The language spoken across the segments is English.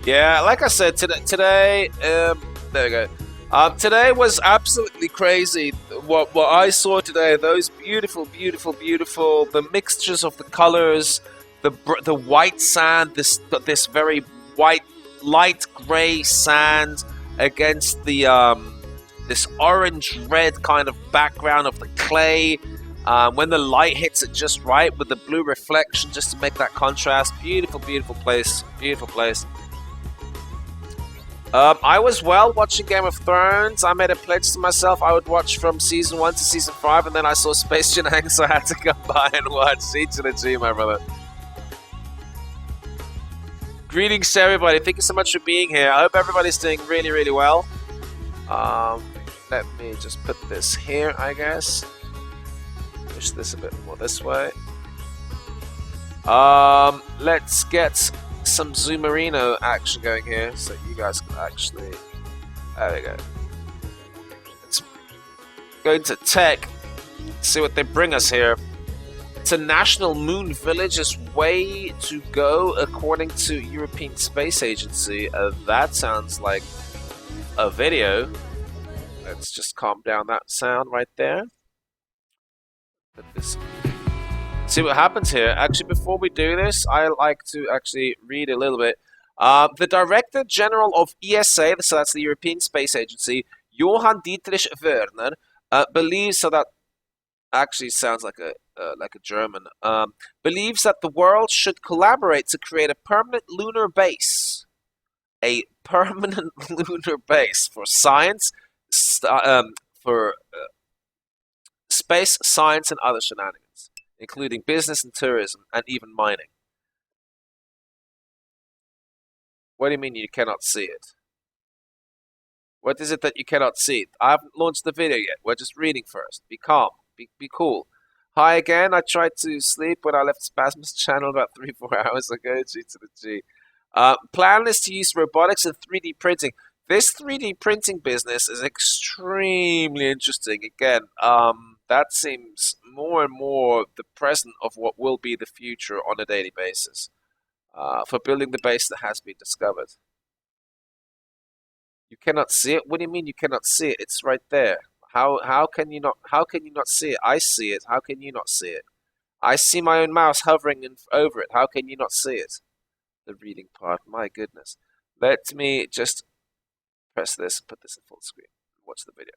Yeah, like I said today, there we go. Today was absolutely crazy. What I saw today, those beautiful, beautiful, beautiful, the mixtures of the colors, the white sand, this very white, light gray sand against the this orange red kind of background of the clay. When the light hits it just right with the blue reflection, just to make that contrast. Beautiful, beautiful place. Beautiful place. I was watching Game of Thrones. I made a pledge to myself I would watch from season 1 to season 5, and then I saw Space Shenanigans, so I had to come by and watch. Each and a G, my brother. Greetings to everybody. Thank you so much for being here. I hope everybody's doing really, really well. Let me just put this here, I guess. Push this a bit more this way. Let's get some Zoomerino action going here, so you guys can actually. There we go. Let's go into tech, see what they bring us here. International Moon Village's way to go, according to European Space Agency. That sounds like a video. Let's just calm down that sound right there. Let this. See what happens here. Actually, before we do this, I like to actually read a little bit. The Director General of ESA, so that's the European Space Agency, Johann Dietrich Werner, believes, so that actually sounds like a German, believes that the world should collaborate to create a permanent lunar base. A permanent lunar base for science, for space, science, and other shenanigans, including business and tourism, and even mining. What do you mean you cannot see it? What is it that you cannot see? I haven't launched the video yet. We're just reading first. Be calm. Be cool. Hi again. I tried to sleep when I left Spasmus channel about 3-4 hours ago. G to the G. Plan is to use robotics and 3D printing. This 3D printing business is extremely interesting. Again, that seems more and more the present of what will be the future on a daily basis. For building the base that has been discovered. You cannot see it? What do you mean you cannot see it? It's right there. How can you not see it? I see it. How can you not see it? I see my own mouse hovering over it. How can you not see it? The reading part, my goodness. Let me just press this and put this in full screen. Watch the video.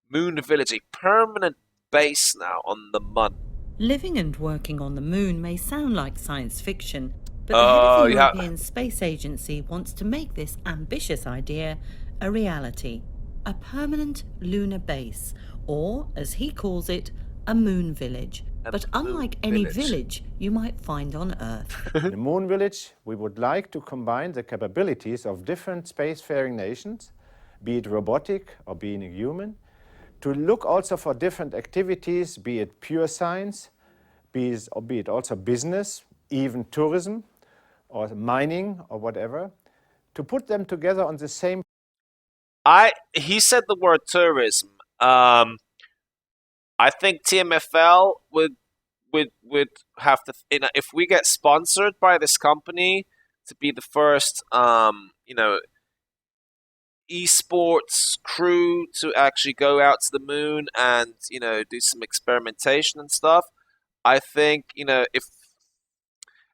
Moon Village, a permanent base now on the Mun. Living and working on the moon may sound like science fiction, but the head of the European Space Agency wants to make this ambitious idea a reality. A permanent lunar base, or, as he calls it, a moon village. But unlike any village you might find on Earth. In the Moon Village, we would like to combine the capabilities of different spacefaring nations, be it robotic or being human, to look also for different activities, be it pure science, be it also business, even tourism, or mining, or whatever, to put them together on the same. He said the word tourism. I think TMFL would have to, if we get sponsored by this company to be the first, esports crew to actually go out to the moon and do some experimentation and stuff. I think if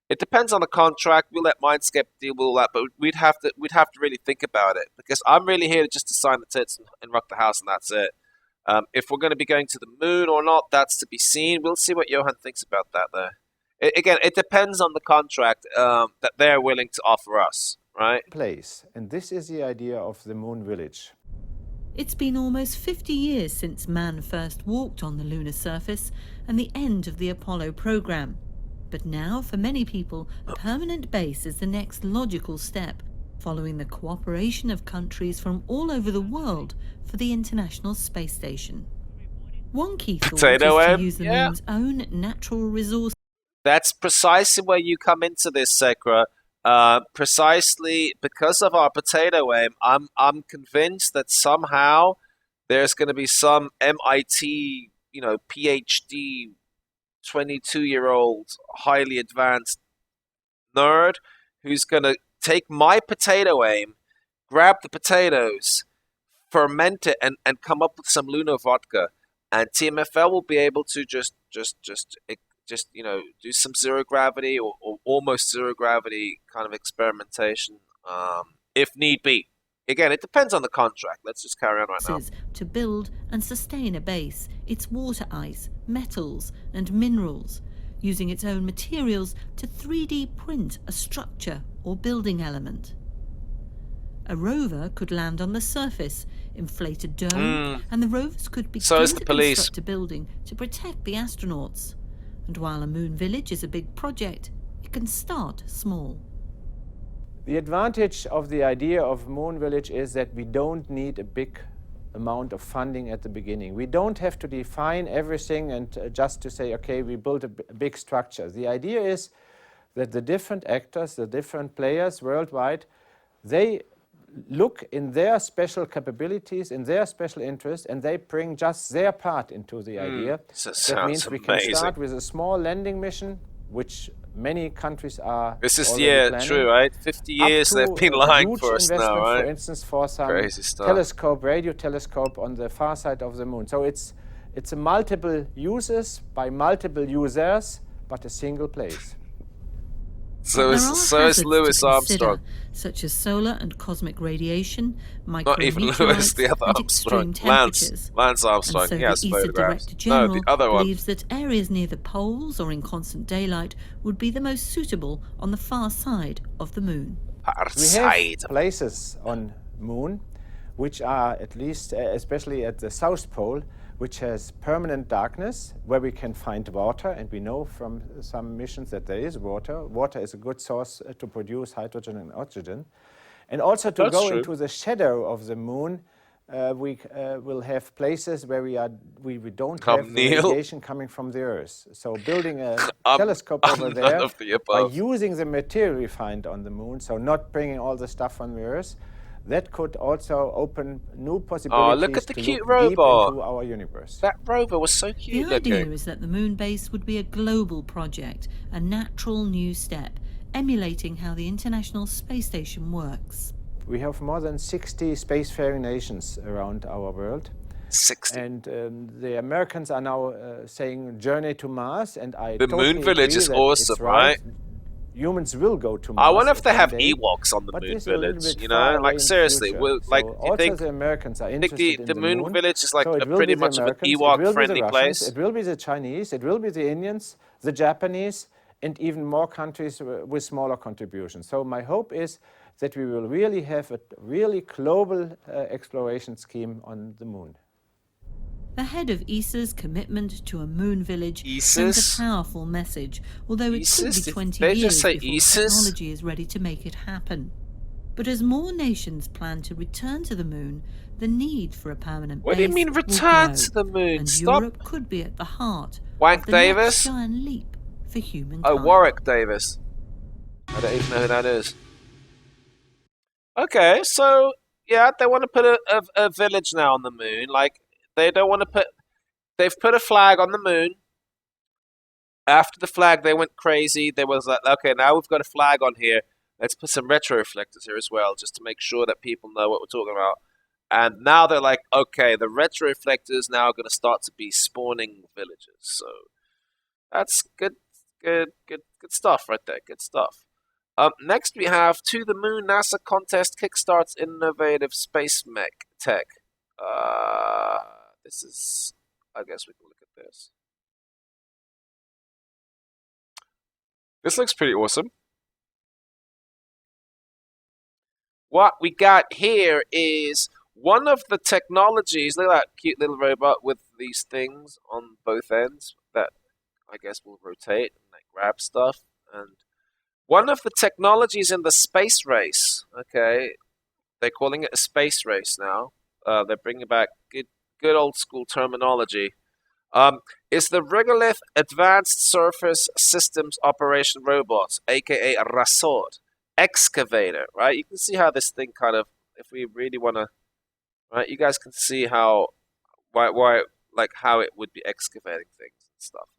it depends on the contract, we'll let Mindscape deal with all that, but we'd have to really think about it, because I'm really here just to sign the tits and rock the house, and that's it. If we're going to be going to the moon or not, that's to be seen. We'll see what Johan thinks about that, though. Again, it depends on the contract that they're willing to offer us, right? Place, and this is the idea of the Moon Village. It's been almost 50 years since man first walked on the lunar surface and the end of the Apollo program. But now, for many people, a permanent base is the next logical step, following the cooperation of countries from all over the world for the International Space Station. One key thought is to use the moon's own natural resources. That's precisely where you come into this, Sekra. Precisely because of our potato aim, I'm convinced that somehow there's going to be some MIT, PhD 22-year-old highly advanced nerd who's going to take my potato aim, grab the potatoes, ferment it, and come up with some lunar vodka, and TMFL will be able to just do some zero gravity or almost zero gravity kind of experimentation, if need be. Again, it depends on the contract. Let's just carry on right now. To build and sustain a base, its water ice, metals and minerals, using its own materials to 3D print a structure or building element. A rover could land on the surface, inflate a dome, and the rovers could begin to construct a building to protect the astronauts. And while a moon village is a big project, it can start small. The advantage of the idea of Moon Village is that we don't need a big amount of funding at the beginning. We don't have to define everything and just to say, okay, we built a big structure. The idea is that the different actors, the different players worldwide, they look in their special capabilities, in their special interests, and they bring just their part into the idea. That means we can start with a small landing mission, which many countries are planning. True, right? 50 years they've been lying for us now, right? For instance, for some telescope, radio telescope on the far side of the moon. So it's a multiple uses by multiple users, but a single place. So is Louis Armstrong. Such as solar and cosmic radiation, not even Louis, the other Armstrong. Lance Armstrong. And so he has the ESA photographs. Director General The other one. believes that areas near the poles or in constant daylight would be the most suitable on the far side of the moon. We have places on moon which are, at least, especially at the South Pole, which has permanent darkness, where we can find water, and we know from some missions that there is water. Water is a good source to produce hydrogen and oxygen. And also to go into the shadow of the moon, we will have places where we don't have radiation coming from the Earth. So building a telescope over there by using the material we find on the moon, so not bringing all the stuff from the Earth, that could also open new possibilities look at the to cute look deep robot. into our universe. That rover was so cute. The idea is that the moon base would be a global project, a natural new step, emulating how the International Space Station works. We have more than 60 spacefaring nations around our world. 60. And the Americans are now saying journey to Mars, and I The totally moon village is agree that awesome, it's right? Humans will go to Mars. I wonder if they have someday, Ewoks on the but moon this is a little village. bit You far know, away like in the seriously, future. will, like, So do you also think the Americans are the interested in the moon village is like so a it will pretty be the much of an Americans, Ewok it will friendly be the place? Russians, it will be the Chinese, it will be the Indians, the Japanese, and even more countries with smaller contributions. So my hope is that we will really have a really global exploration scheme on the moon. The head of ESA's commitment to a moon village sends a powerful message, although it could be 20 years before technology is ready to make it happen. But as more nations plan to return to the moon, the need for a permanent base What do you mean return to the moon? And Stop. Europe could be at the heart Wank of the Davis? next giant leap for humankind. Oh, Warwick Davis. I don't even know who that is. Okay, so yeah, they want to put a village now on the moon. Like, they don't want to put. They've put a flag on the moon. After the flag, they went crazy. They was like, okay, now we've got a flag on here. Let's put some retro reflectors here as well, just to make sure that people know what we're talking about. And now they're like, okay, the retro reflectors now are going to start to be spawning villages. So that's good stuff right there. Good stuff. Next we have To the Moon NASA contest kickstarts innovative space mech tech. This is, I guess we can look at this. This looks pretty awesome. What we got here is one of the technologies. Look at that cute little robot with these things on both ends that I guess will rotate and like grab stuff. And one of the technologies in the space race, okay, they're calling it a space race now. They're bringing back good old school terminology. Is the Regolith Advanced Surface Systems Operation Robots, aka RASOD, excavator, right? You can see how this thing kind of, if we really want to, right? You guys can see how, why, like how it would be excavating things and stuff.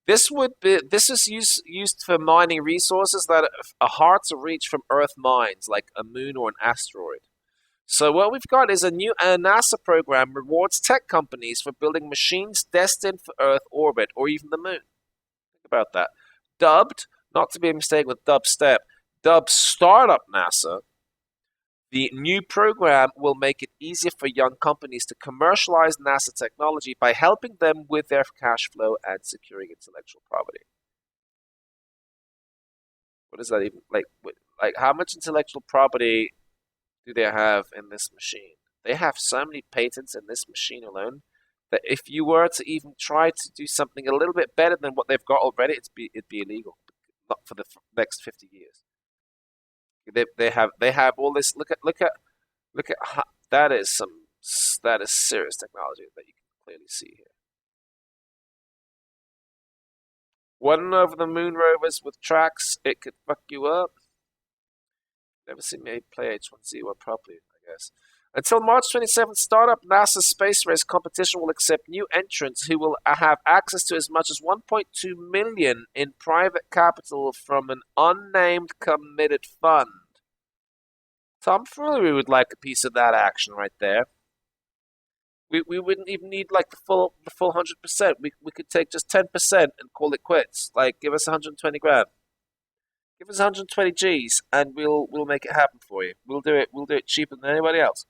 This is used for mining resources that are hard to reach from Earth mines, like a moon or an asteroid. So what we've got is a new NASA program rewards tech companies for building machines destined for Earth orbit or even the moon. Think about that. Dubbed, not to be mistaken with dubstep, dubbed Startup NASA, the new program will make it easier for young companies to commercialize NASA technology by helping them with their cash flow and securing intellectual property. What is that even like? Like, how much intellectual property do they have in this machine? They have so many patents in this machine alone that if you were to even try to do something a little bit better than what they've got already, it'd be illegal, not for the next 50 years. They have all this. Look at that is serious technology that you can clearly see here. One over the moon rovers with tracks, it could fuck you up. Never seen me play H1Z1 properly, I guess. Until March 27th, Startup NASA Space Race competition will accept new entrants who will have access to as much as 1.2 million in private capital from an unnamed committed fund. Tom Foolery would like a piece of that action right there. We wouldn't even need like the full 100%. We could take just 10% and call it quits. Like, give us 120 grand. Give us 120 G's and we'll make it happen for you. We'll do it cheaper than anybody else.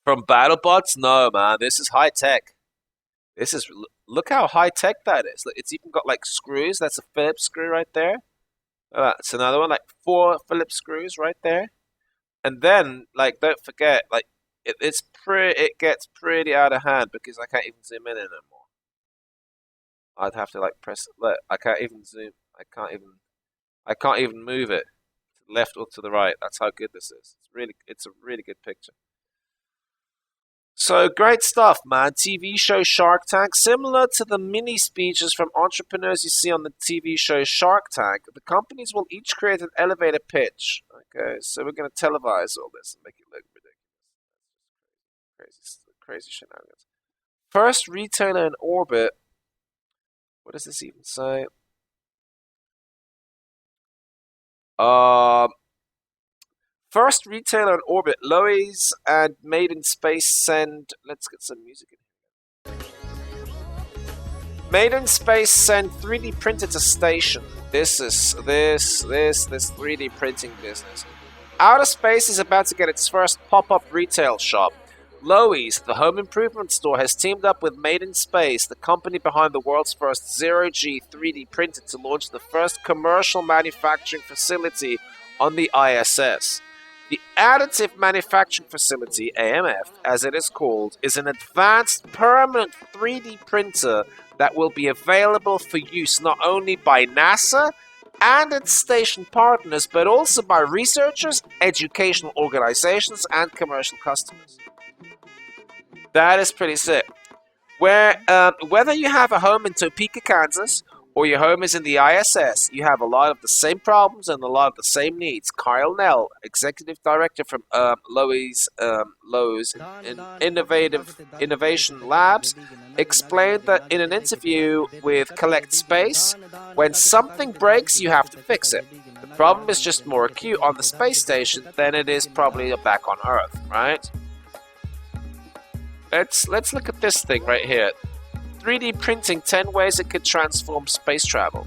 From BattleBots? No, man. This is high tech. Look how high tech that is. It's even got like screws. That's a Phillips screw right there. It's another one, like 4 Phillips screws right there. And then, like, don't forget, like, it gets pretty out of hand because I can't even zoom in anymore. I'd have to like press. Look, I can't even zoom. I can't even move it to the left or to the right. That's how good this is. It's a really good picture. So great stuff, man. TV show Shark Tank, similar to the mini speeches from entrepreneurs you see on the TV show Shark Tank. The companies will each create an elevator pitch. Okay, so we're going to televise all this and make it look ridiculous. Crazy shenanigans. First retailer in orbit. What does this even say? First retailer in orbit. Loews and Made in Space send. Let's get some music in here. Made in Space send 3D printed to station. This 3D printing business. Outer Space is about to get its first pop-up retail shop. Loews, the home improvement store, has teamed up with Made in Space, the company behind the world's first zero-G 3D printer, to launch the first commercial manufacturing facility on the ISS. The Additive Manufacturing Facility, AMF, as it is called, is an advanced permanent 3D printer that will be available for use not only by NASA and its station partners, but also by researchers, educational organizations, and commercial customers. That is pretty sick. Whether you have a home in Topeka, Kansas, or your home is in the ISS, you have a lot of the same problems and a lot of the same needs. Kyle Nell, Executive Director from Loews Innovation Labs, explained that in an interview with Collect Space, when something breaks, you have to fix it. The problem is just more acute on the space station than it is probably back on Earth, right? Let's look at this thing right here. 3D printing, 10 ways it could transform space travel.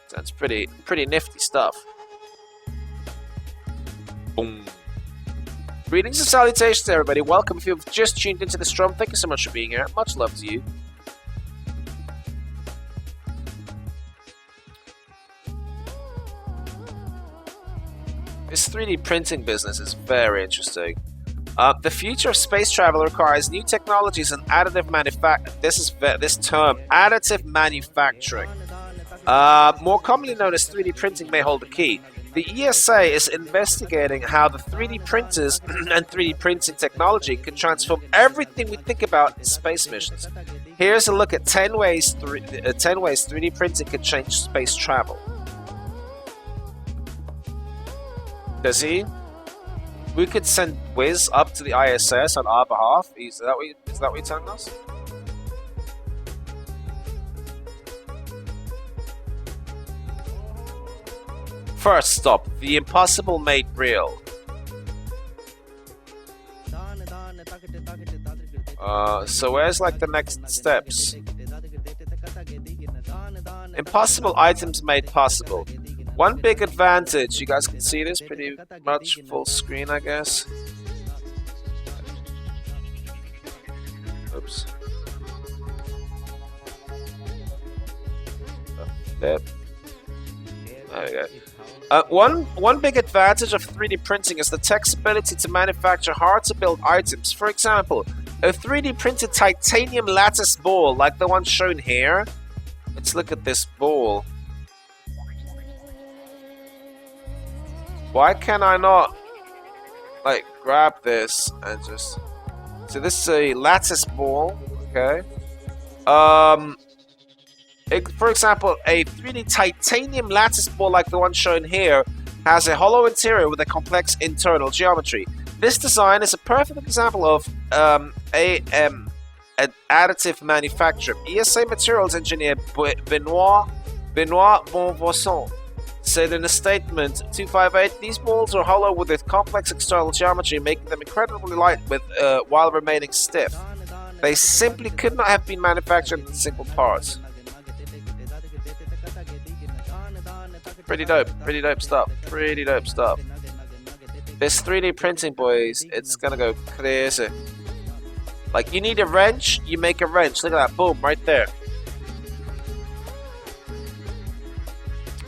Sounds pretty nifty stuff. Boom. Greetings and salutations, everybody. Welcome. If you've just tuned into the stream, thank you so much for being here. Much love to you. This 3D printing business is very interesting. The future of space travel requires new technologies and additive manufacturing. This term, additive manufacturing, more commonly known as 3D printing, may hold the key. The ESA is investigating how the 3D printers and 3D printing technology can transform everything we think about in space missions. Here's a look at 10 ways 3D printing can change space travel. Does he? We could send Wiz up to the ISS on our behalf. Is that what you're telling us? First stop, the impossible made real. So where's like the next steps? Impossible items made possible. One big advantage, you guys can see this pretty much full screen, I guess. Oops. Flip. There we go. One big advantage of 3D printing is the tech's ability to manufacture hard-to-build items. For example, a 3D printed titanium lattice ball like the one shown here. Let's look at this ball. Why can I not, like, grab this and just... So this is a lattice ball, okay? For example, a 3D titanium lattice ball like the one shown here has a hollow interior with a complex internal geometry. This design is a perfect example of an additive manufacture. ESA materials engineer Benoit Bonvoisin said in a statement 258, these balls are hollow with a complex external geometry, making them incredibly light while remaining stiff. They simply could not have been manufactured in single parts. Pretty dope stuff. Pretty dope stuff. This 3D printing, boys, it's gonna go crazy. Like, you need a wrench, you make a wrench. Look at that, boom, right there.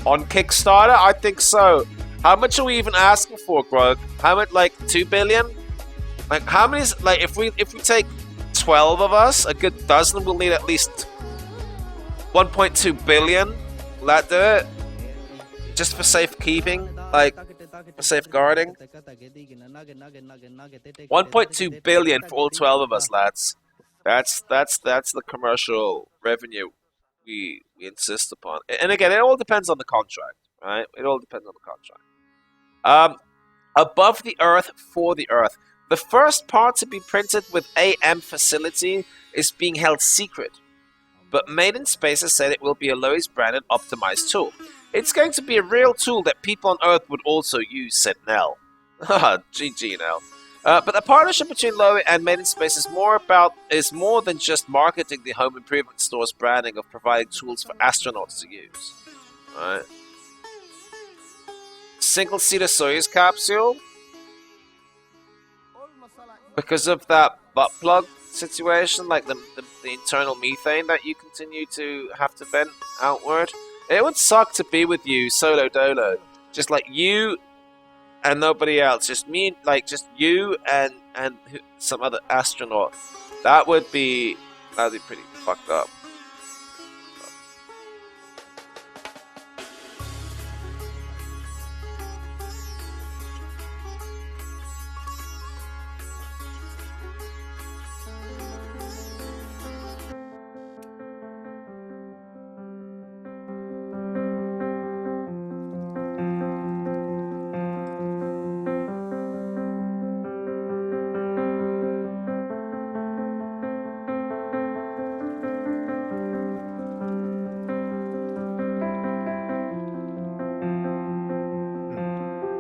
On Kickstarter, I think so. How much are we even asking for, Grog? How much? Like 2 billion? Like, how many? Like, if we take 12 of us, a good dozen, we'll need at least 1.2 billion. Will that do it? Just for safekeeping, like for safeguarding. 1.2 billion for all 12 of us, lads. That's the commercial revenue we insist upon. And again, it all depends on the contract, right? It all depends on the contract. Above the Earth, for the Earth. The first part to be printed with AM facility is being held secret, but Made in Space has said it will be a Lowe's branded optimized tool. It's going to be a real tool that people on Earth would also use, said Nell. Haha, GG Nell. But the partnership between Lowe and Made in Space is more than just marketing the home improvement store's branding of providing tools for astronauts to use. Alright. Single-seater Soyuz capsule. Because of that butt plug situation, like the internal methane that you continue to have to vent outward. It would suck to be with you solo dolo. Just like you and nobody else. Just me, like just you and some other astronaut. That would be pretty fucked up.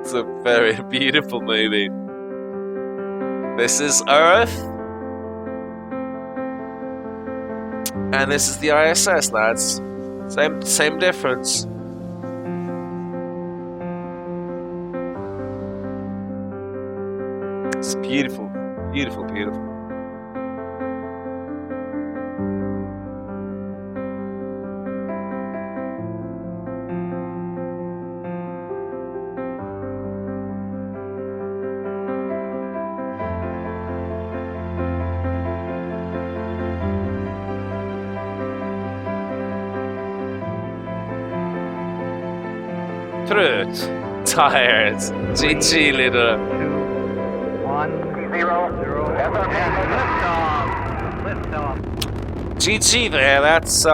It's a very beautiful movie. This is Earth. And this is the ISS, lads. Same difference. It's beautiful. Beautiful, beautiful. Trött. Tired. GG, leader. 2, 1, 0, liftoff. GG there, that's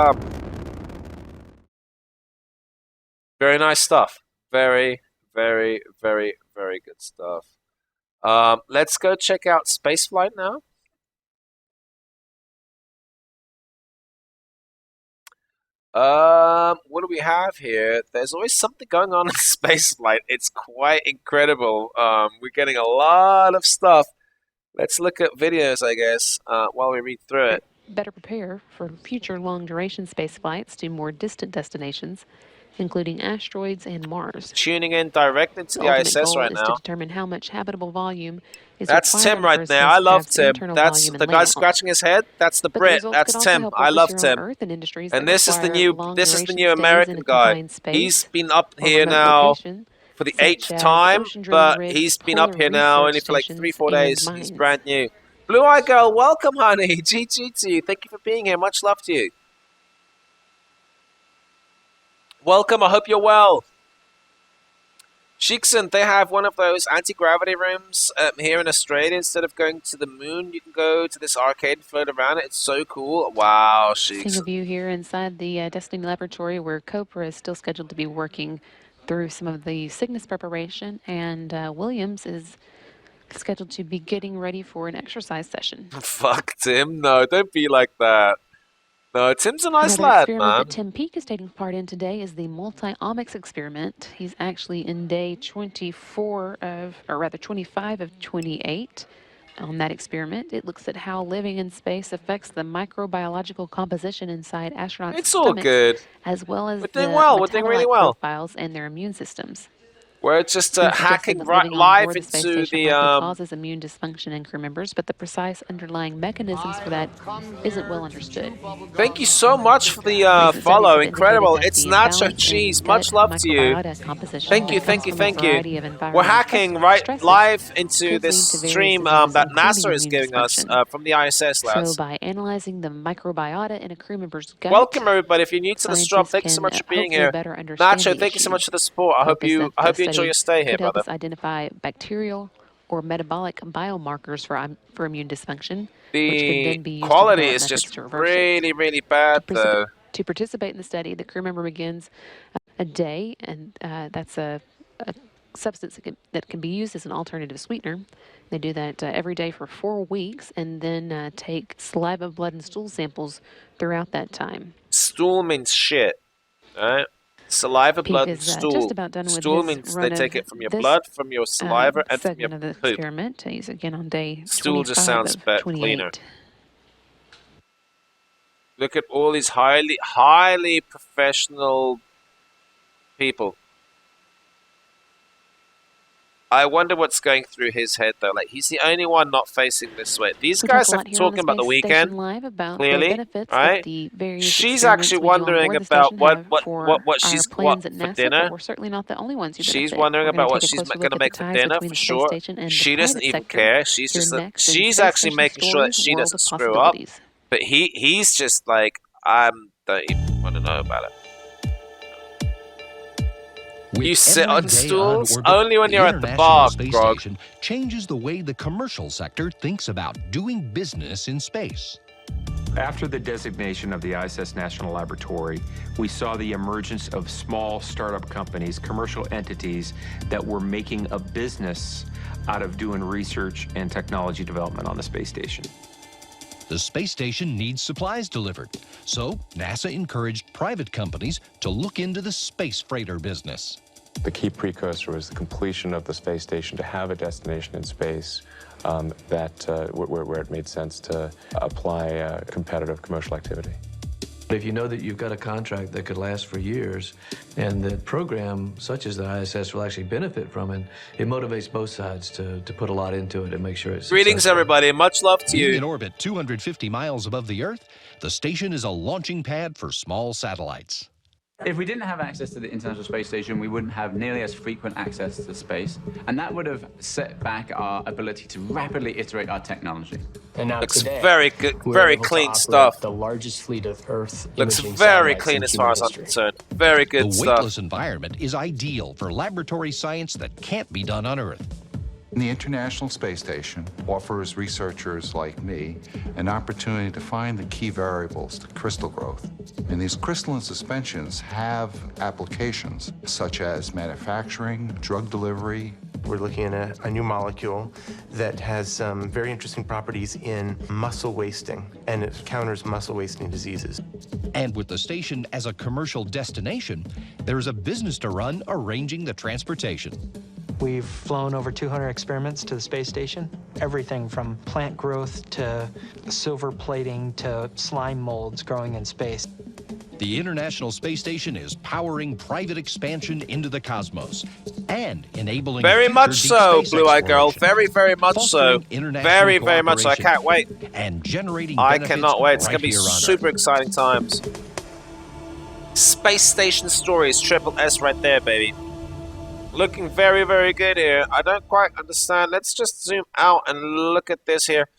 very nice stuff. Very, very, very, very good stuff. Let's go check out Spaceflight now. What do we have here? There's always something going on in spaceflight. It's quite incredible. We're getting a lot of stuff. Let's look at videos, I guess, while we read through it. Better prepare for future long-duration space flights to more distant destinations, including asteroids and Mars. Tuning in direct into the ultimate ISS goal right is now. to determine how much habitable volume is That's required Tim right for a there. I love spacecraft's Tim. internal That's volume the and guy layout. scratching his head. That's the But the Brit. results That's could also Tim. help I love focus your own Tim. Earth and industries And that this is the require new long-duration new stays in American a guy. confined space He's been up or here remote now location, for the such 8th as time, ocean drilling but rigs, he's been up polar here now only research for like stations, 3-4 and days. He's mines. brand new. Blue Eye Girl, welcome, honey. GG to you. Thank you for being here. Much love to you. Welcome. I hope you're well. Sheikson, they have one of those anti-gravity rooms here in Australia. Instead of going to the moon, you can go to this arcade and float around it. It's so cool. Wow, Seeing a Sheikson. view here inside the Destiny Laboratory where Copra is still scheduled to be working through some of the Cygnus preparation, and Williams is scheduled to be getting ready for an exercise session. Fuck Tim. No, don't be like that. No, Tim's a nice Another lad, experiment man. that Tim Peake is taking part in today is the multi-omics experiment. He's actually in day 25 of 28 on that experiment. It looks at how living in space affects the microbiological composition inside astronauts' It's all stomachs, good. as well as We're the doing well. We're doing really metabolite well. profiles and their immune systems. We're just Tim suggested hacking that right living on live board the space into station the likely causes immune dysfunction in crew members, but the precise underlying mechanisms for that isn't well understood. Thank you so much for the Recent follow. studies have Incredible. indicated that It's the Nacho imbalance in Cheese. gut Much love to you. microbiota composition Thank you, that thank comes you, from a thank you. variety of We're environmental hacking stresses live into could this lead to various stream diseases, that including NASA is immune giving us dysfunction. from the ISS, So lads. by analyzing the microbiota in a crew member's gut, Welcome, everybody. If you're new to the stream, scientists thank you so can much for being hopefully here. better understand Nacho, the thank you so issue. much for the support. I hope Hope is you that the enjoy study your stay here, could help brother. us identify bacterial or metabolic biomarkers for immune dysfunction, which could The then be used to quality develop is methods just to reverse it. really, really bad, though. To participate in the study, the crew member begins a day, and that's a substance that can be used as an alternative sweetener. They do that every day for 4 weeks, and then take saliva, blood, and stool samples throughout that time. Stool means shit, right? Saliva, Peake blood, and is stool. just about done with Stool his means run they take of it from your this blood, from your saliva, and from your segment of the poop. experiment. He's again on day Stool 25 just sounds of cleaner. 28. Look at all these highly professional people. I wonder what's going through his head, though. Like, he's the only one not facing this way. These We guys talk a are lot here on talking about the Space Station weekend, Live about clearly, the benefits right? that the various She's experiments actually we do on wondering board the about station have for what our she's plans what at for NASA, dinner. but we're certainly not the only ones who She's benefit. wondering We're going about to what take a she's closer going look to at the make for ties dinner, between for the space sure. station and She the doesn't private even sector. care. She's Here just next in she's Space actually Station making sure that Stories, she World doesn't of screw up. Possibilities. But he's just like, I don't even want to know about it. With You sit every on day stools orbit, only when the you're at the International bar, Space Grog. Station changes the way the commercial sector thinks about doing business in space. After the designation of the ISS National Laboratory, we saw the emergence of small startup companies, commercial entities that were making a business out of doing research and technology development on the space station. The space station needs supplies delivered, so NASA encouraged private companies to look into the space freighter business. The key precursor was the completion of the space station to have a destination in space where it made sense to apply competitive commercial activity. If you know that you've got a contract that could last for years and the program such as the ISS will actually benefit from it, it motivates both sides to put a lot into it and make sure it's Greetings, successful. everybody. Much love to Being you. in orbit 250 miles above the Earth, the station is a launching pad for small satellites. If we didn't have access to the International Space Station, we wouldn't have nearly as frequent access to space, and that would have set back our ability to rapidly iterate our technology. And now Looks today, very good, we're very able to clean operate stuff. The largest fleet of Earth Looks imaging very satellites clean in as human far as I'm history. concerned. Very good The stuff. weightless environment is ideal for laboratory science that can't be done on Earth. The International Space Station offers researchers like me an opportunity to find the key variables to crystal growth. And these crystalline suspensions have applications such as manufacturing, drug delivery, We're looking at a new molecule that has some very interesting properties in muscle wasting, and it counters muscle wasting diseases. And with the station as a commercial destination, there's a business to run arranging the transportation. We've flown over 200 experiments to the space station. Everything from plant growth to silver plating to slime molds growing in space. The International Space Station is powering private expansion into the cosmos and enabling very future much deep so, space Blue-Eyed Girl. exploration, Very, very much so. fostering international Very much so. I can't wait. And generating I benefits cannot wait. It's right going to be here on super Earth. exciting times. Space Station Stories, Triple S right there, baby. Looking very, very good here. I don't quite understand. Let's just zoom out and look at this here.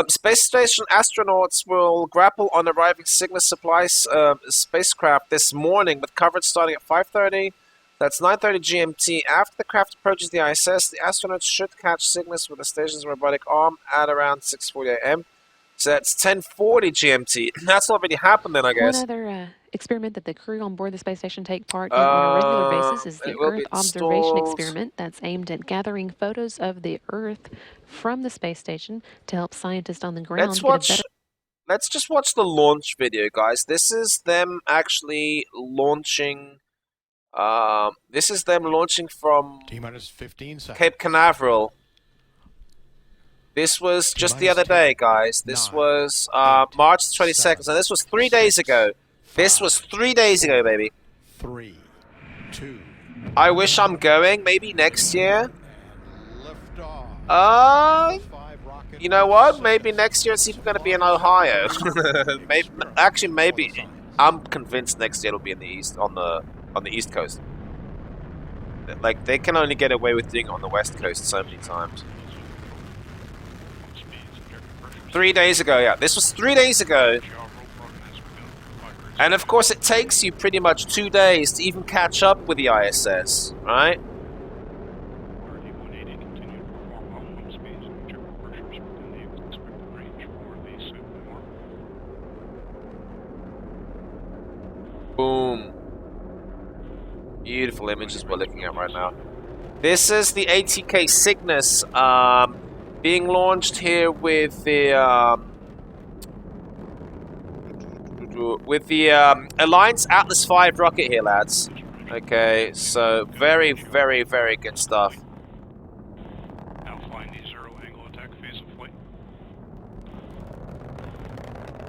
Space Station astronauts will grapple on arriving Cygnus Supplies spacecraft this morning, with coverage starting at 5:30. That's 9:30 GMT. After the craft approaches the ISS, the astronauts should catch Cygnus with the station's robotic arm at around 6:40 a.m. So that's 10:40 GMT. That's already happened then, I guess. One other experiment that the crew on board the space station take part in on a regular basis is the Earth observation experiment that's aimed at gathering photos of the Earth from the space station to help scientists on the ground Let's just watch the launch video, guys. This is them actually launching. This is them launching from T-minus 15 seconds. Cape Canaveral. This was just the other day, guys. This was March 22nd, and this was 3 days ago. This was 3 days ago, baby. 3, 2. I wish I'm going. Maybe next year. You know what? Maybe next year it's even going to be in Ohio. Maybe. I'm convinced next year it'll be in the east, on the East Coast. Like, they can only get away with doing it on the West Coast so many times. 3 days ago, yeah. This was 3 days ago. And of course it takes you pretty much 2 days to even catch up with the ISS, right? Boom. Beautiful images we're looking at right now. This is the ATK Cygnus being launched here with the Alliance Atlas V rocket here, lads. Okay, so very, very, very good stuff.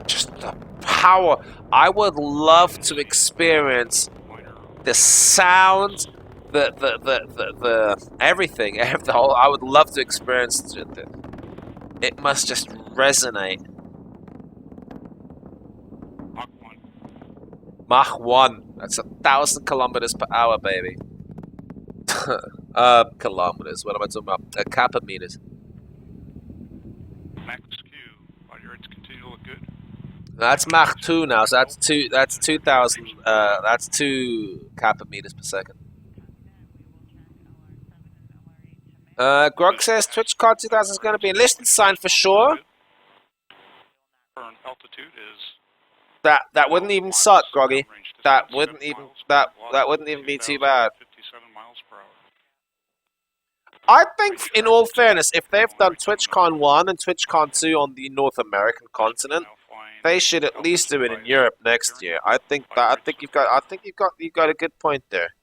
Just the power. I would love to experience the sound, the everything, the whole. I would love to experience it. It must just resonate. Mach 1. That's 1,000 kilometers per hour, baby. Kilometers. What am I talking about? Kappa meters. Max Q. Roger, it's continue to look good. That's Mach 2 now, so that's 2,000. That's 2 kappa meters per second. Grog says TwitchCon 2000 is going to be in Liechtenstein for sure. Current altitude is. That wouldn't even suck, Groggy. That wouldn't even be too bad. 57 miles per hour. I think, in all fairness, if they've done TwitchCon 1 and TwitchCon 2 on the North American continent, they should at least do it in Europe next year. I think you've got a good point there.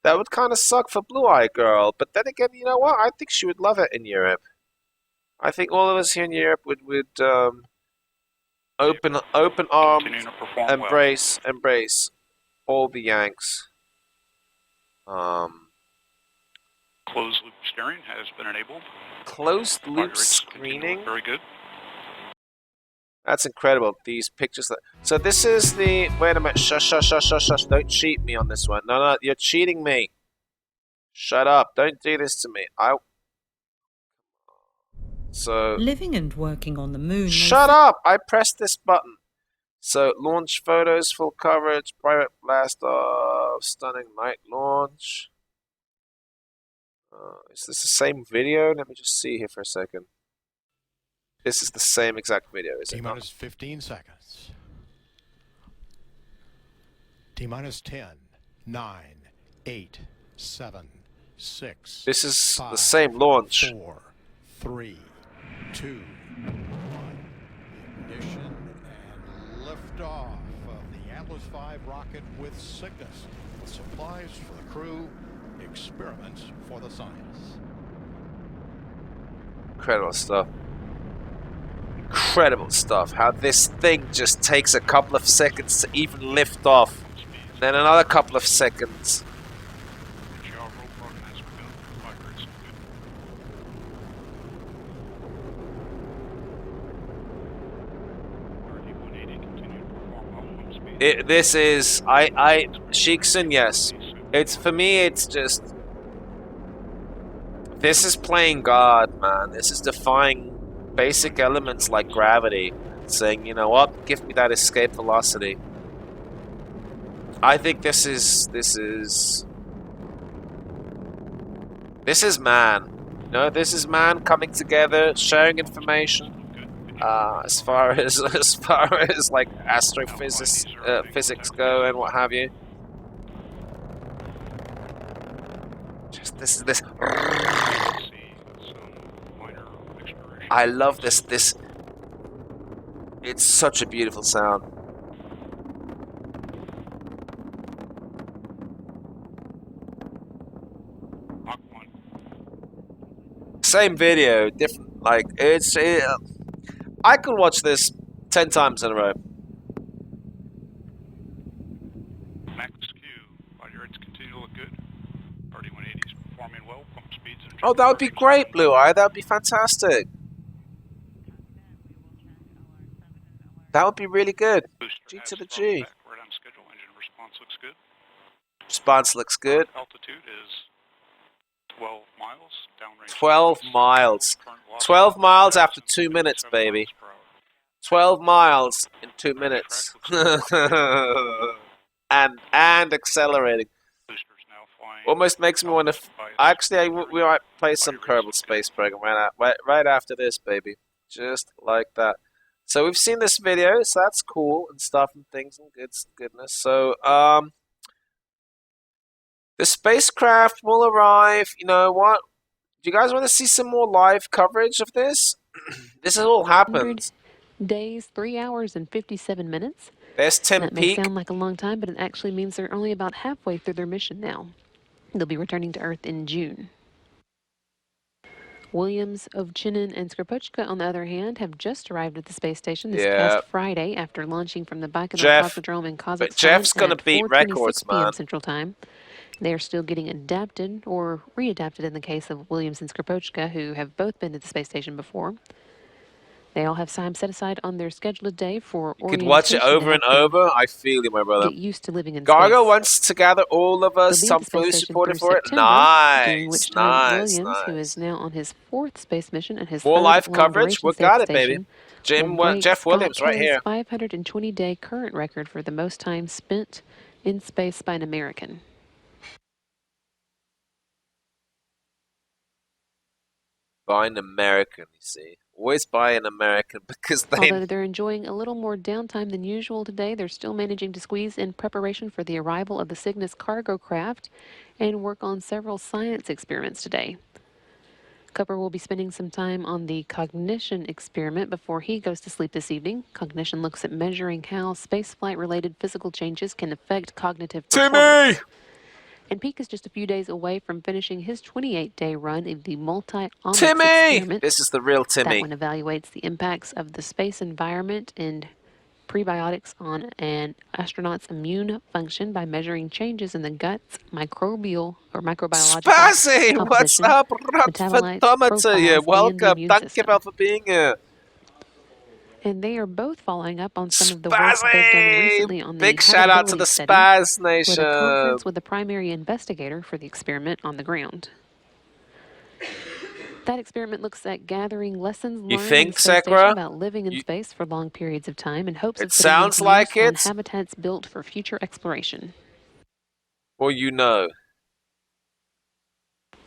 That would kind of suck for Blue-Eyed Girl, but then again, you know what? I think she would love it in Europe. I think all of us here in Europe would open arms, embrace all the Yanks. Closed loop steering has been enabled. Closed loop screening. Very good. That's incredible. These pictures. So this is the. Wait a minute. Shush. Don't cheat me on this one. No. You're cheating me. Shut up. Don't do this to me. So. Living and working on the moon. Shut up! I pressed this button. So launch photos, full coverage, private blast off, stunning night launch. Is this the same video? Let me just see here for a second. This is the same exact video, is it not? T-minus 15 seconds. T-minus 10, 9, 8, 7, 6. This is 5, the same launch. 4, 3, 2, 1. Ignition and liftoff of the Atlas V rocket with Cygnus. Supplies for the crew, experiments for the science. Incredible stuff. Incredible stuff. How this thing just takes a couple of seconds to even lift off. Then another couple of seconds. This is Sheikson, yes. It's for me. It's just this is playing God, man. This is defying basic elements like gravity, saying, you know what, give me that escape velocity. I think this is man. You know, this is man coming together, sharing information. As far as like astrophysics physics go and what have you. Just this. I love this. It's such a beautiful sound. Same video, different. Like I could watch this 10 times in a row. Max Q, while your rates continue to look good. RD-180 is performing well. Pump speeds and Oh, that would be great, Blue Eye. That would be fantastic. That would be really good. G to the G. right on schedule. Engine response looks good. Response looks good. Altitude is 12 miles. Downrange 12 miles. 12 miles after 2 minutes, baby. 12 miles in 2 minutes. and accelerating. Almost makes me want to... Actually, we might play some Kerbal Space Program right after this, baby. Just like that. So we've seen this video, so that's cool and stuff and things and goodness. So, the spacecraft will arrive. You know what? Do you guys want to see some more live coverage of this? This has all happened. Days, 3 hours, and 57 minutes. There's Tim That may Peake. sound like a long time, but it actually means they're only about halfway through their mission now. They'll be returning to Earth in June. Williams, Ovchinin, and Skropochka, on the other hand, have just arrived at the space station this past Friday after launching from the Baikonur Cosmodrome in Kazakhstan but Jeff's gonna at beat 4:26 records, p.m. man. Central Time. They are still getting adapted or readapted in the case of Williams and Skropochka, who have both been to the space station before. They all have time set aside on their scheduled day for You could watch it over and over. I feel you, my brother. Get used to living in Gargo space. wants to gather all of us. They'll be at Tom the space Cruise station supported through for it. September, during Nice, which time nice, Williams, nice. who is now on his 4th space mission and his More third live coverage. long-duration We space got it, baby. station, will break Jeff Scott Williams right Kelly's here. 520-day current record for the most time spent in space by an American. Buy an American, you see. Always buy an American because they... Although they're enjoying a little more downtime than usual today, they're still managing to squeeze in preparation for the arrival of the Cygnus cargo craft and work on several science experiments today. Cooper will be spending some time on the cognition experiment before he goes to sleep this evening. Cognition looks at measuring how spaceflight-related physical changes can affect cognitive performance. Timmy! And Peake is just a few days away from finishing his 28-day run in the multi-omics experiment. This is the real That Timmy. one evaluates the impacts of the space environment and prebiotics on an astronaut's immune function by measuring changes in the gut's microbiological Spazzy! What's composition, up, metabolites, Ratfatometer? You're profiles, and the welcome. immune Thank you system. for being here. And they are both following up on some of the work they've done recently on the Big shout out to the habitability Spaz study, with a Nation. conference with the primary investigator for the experiment on the ground. That experiment looks at gathering lessons learned think, in the space station Sekra? about living in space for long periods of time in hopes It of putting them sounds to like use on it. habitats built for future exploration. Well, you know.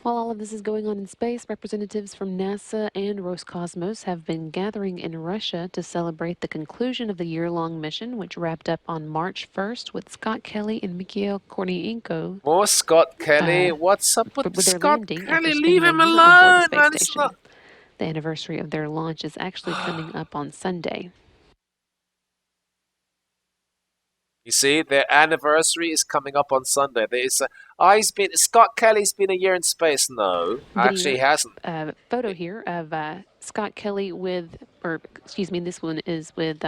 While all of this is going on in space, representatives from NASA and Roscosmos have been gathering in Russia to celebrate the conclusion of the year-long mission, which wrapped up on March 1st with Scott Kelly and Mikhail Kornienko. More Scott Kelly. What's up with With their Scott landing Kelly? after Leave spending a him year on board the alone, space man. It's station. not... The anniversary of their launch is actually coming up on Sunday. You see, their anniversary is coming up on Sunday. Scott Kelly's been a year in space. No, actually he hasn't. Photo here of Scott Kelly with, or excuse me, this one is with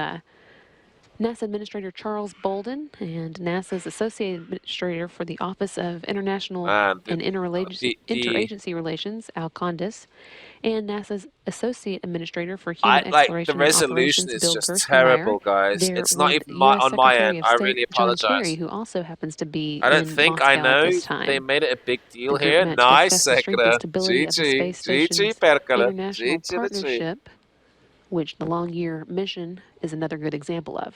NASA Administrator Charles Bolden and NASA's Associate Administrator for the Office of International and Interagency Relations, Al Condis, and NASA's Associate Administrator for Human Exploration the and resolution Operations, is Bill just Gerstenmaier. terrible, guys. There It's not with even U.S. on my Secretary end. of I State really John apologize. Kerry, who also happens to be I don't in think Moscow I know. at this time. They made it a big deal The group here. met to Nice, discuss the strength and stability of the space station's international partnership, which the long year mission is another good example of.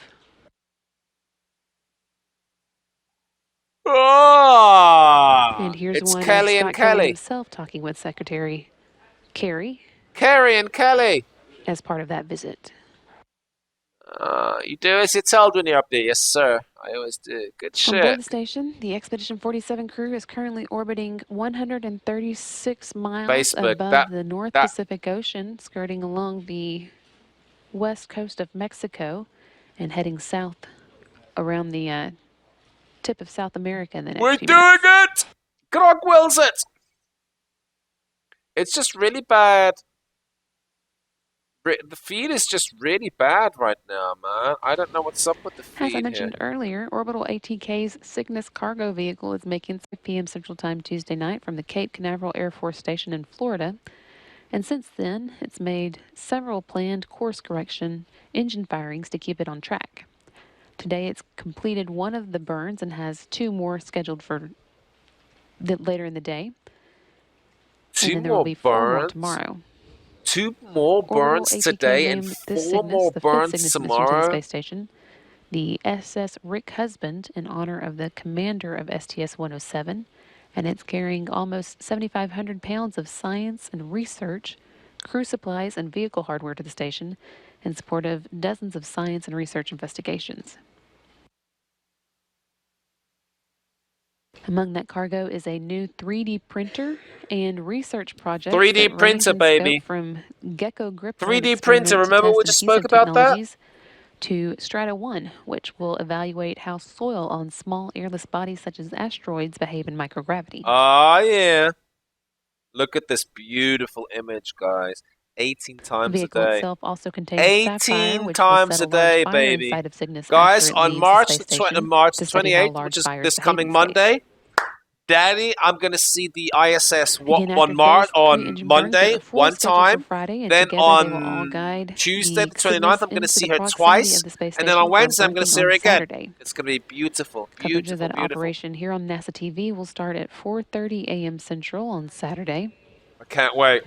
Oh, And here's it's one Kelly of and Scott Kelly Kelly. himself talking with Secretary Kerry. Kerry and Kelly. As part of that visit. You do as you're told when you're up there. Yes, sir. I always do. Good shit. On board the station, the Expedition 47 crew is currently orbiting 136 miles above the North Pacific Ocean, skirting along the west coast of Mexico and heading south around the tip of South America in the next few minutes. We're doing it! Grog wills it! It's just really bad. The feed is just really bad right now, man. I don't know what's up with the feed. As I mentioned earlier, Orbital ATK's Cygnus cargo vehicle is making 5 p.m. Central Time Tuesday night from the Cape Canaveral Air Force Station in Florida. And since then, it's made several planned course correction engine firings to keep it on track. Today, it's completed one of the burns and has 2 more scheduled for later in the day. And then there will be 4 more tomorrow. 2 more burns today and 4 more burns tomorrow. To the space station. The SS Rick Husband in honor of the commander of STS-107, and it's carrying almost 7,500 pounds of science and research, crew supplies, and vehicle hardware to the station in support of dozens of science and research investigations. Among that cargo is a new 3D printer and research project. 3D printer, baby. From Gecko Grip 3D printer. Remember we just spoke about that? To Strata 1, which will evaluate how soil on small airless bodies such as asteroids behave in microgravity. Oh, yeah. Look at this beautiful image, guys. 18 times the vehicle a day. Itself also contains 18 times a day, baby. Guys, on March 28th, which is this coming Monday, Daddy, I'm going to see the ISS on Monday, one time. Then on Tuesday, the 29th, I'm going to see her twice. And then on Wednesday, I'm going to see her again. It's going to be beautiful. Coverage of that operation here on NASA TV will start at 4:30 a.m. Central on Saturday. I can't wait.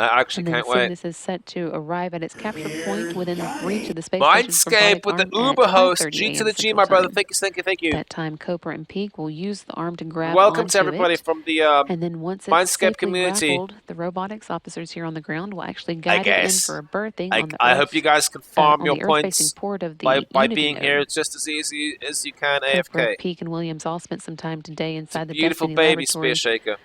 I actually can't wait. Cygnus is set to arrive at its capture point within reach of the space Mindscape with the Uber host. G to the G, my brother. Thank you. That time, Copra and Peak will use the arm to grab Welcome to everybody from the and then once it's Mindscape community. Grappled, the robotics officers here on the ground will actually guide it in for a berthing on the I hope you guys can farm your points port of the by being here just as easy as you can AFK. Peak and Williams all spent some time today inside the beautiful Destiny baby Spear Shaker,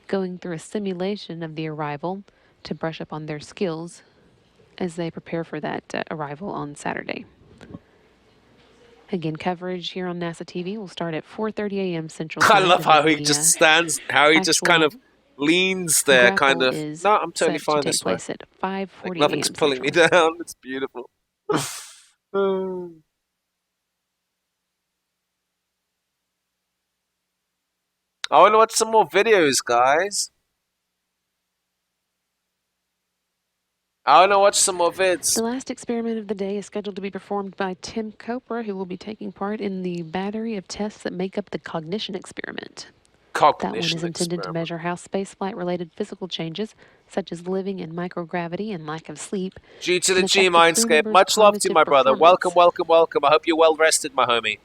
going through a simulation of the arrival to brush up on their skills as they prepare for that arrival on Saturday. Again, coverage here on NASA TV will start at 4:30 a.m. Central Time. I love how he just stands, how he just kind of leans there, kind of. No, I'm totally fine this way. At 5:40 like nothing's pulling me down. It's beautiful. I want to watch some more videos, guys. I want to watch some more vids. The last experiment of the day is scheduled to be performed by Tim Copra, who will be taking part in the battery of tests that make up the cognition experiment. That one is intended to measure how spaceflight-related physical changes, such as living in microgravity and lack of sleep. G to the G, Mindscape. Much love to you, my brother. Welcome. I hope you're well rested, my homie.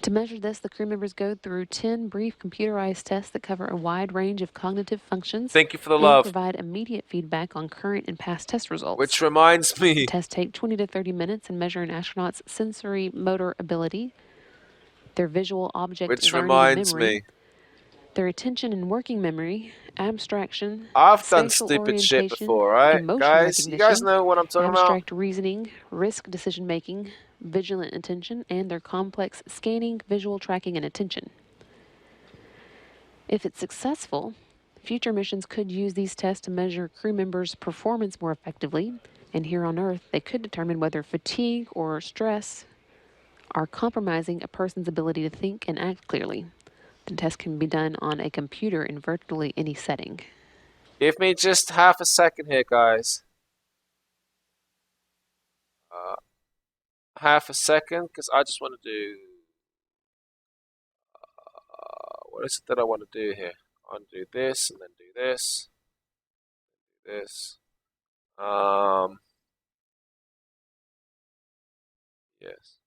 To measure this, the crew members go through 10 brief computerized tests that cover a wide range of cognitive functions. Thank you for the and love. provide immediate feedback on current and past test results. Which reminds me. The tests take 20 to 30 minutes and measure an astronaut's sensory motor ability, their visual object learning and memory, their attention and working memory, abstraction, I've done spatial stupid shit orientation, before, right? emotion Guys, recognition, you guys know what I'm talking about? abstract reasoning, risk decision making, vigilant attention, and their complex scanning, visual tracking, and attention. If it's successful, future missions could use these tests to measure crew members' performance more effectively, and here on Earth, they could determine whether fatigue or stress are compromising a person's ability to think and act clearly. The test can be done on a computer in virtually any setting. Give me just half a second here, guys. Half a second, because I just want to do... what is it that I want to do here? I want to do this, and then do this. Do this. Yes.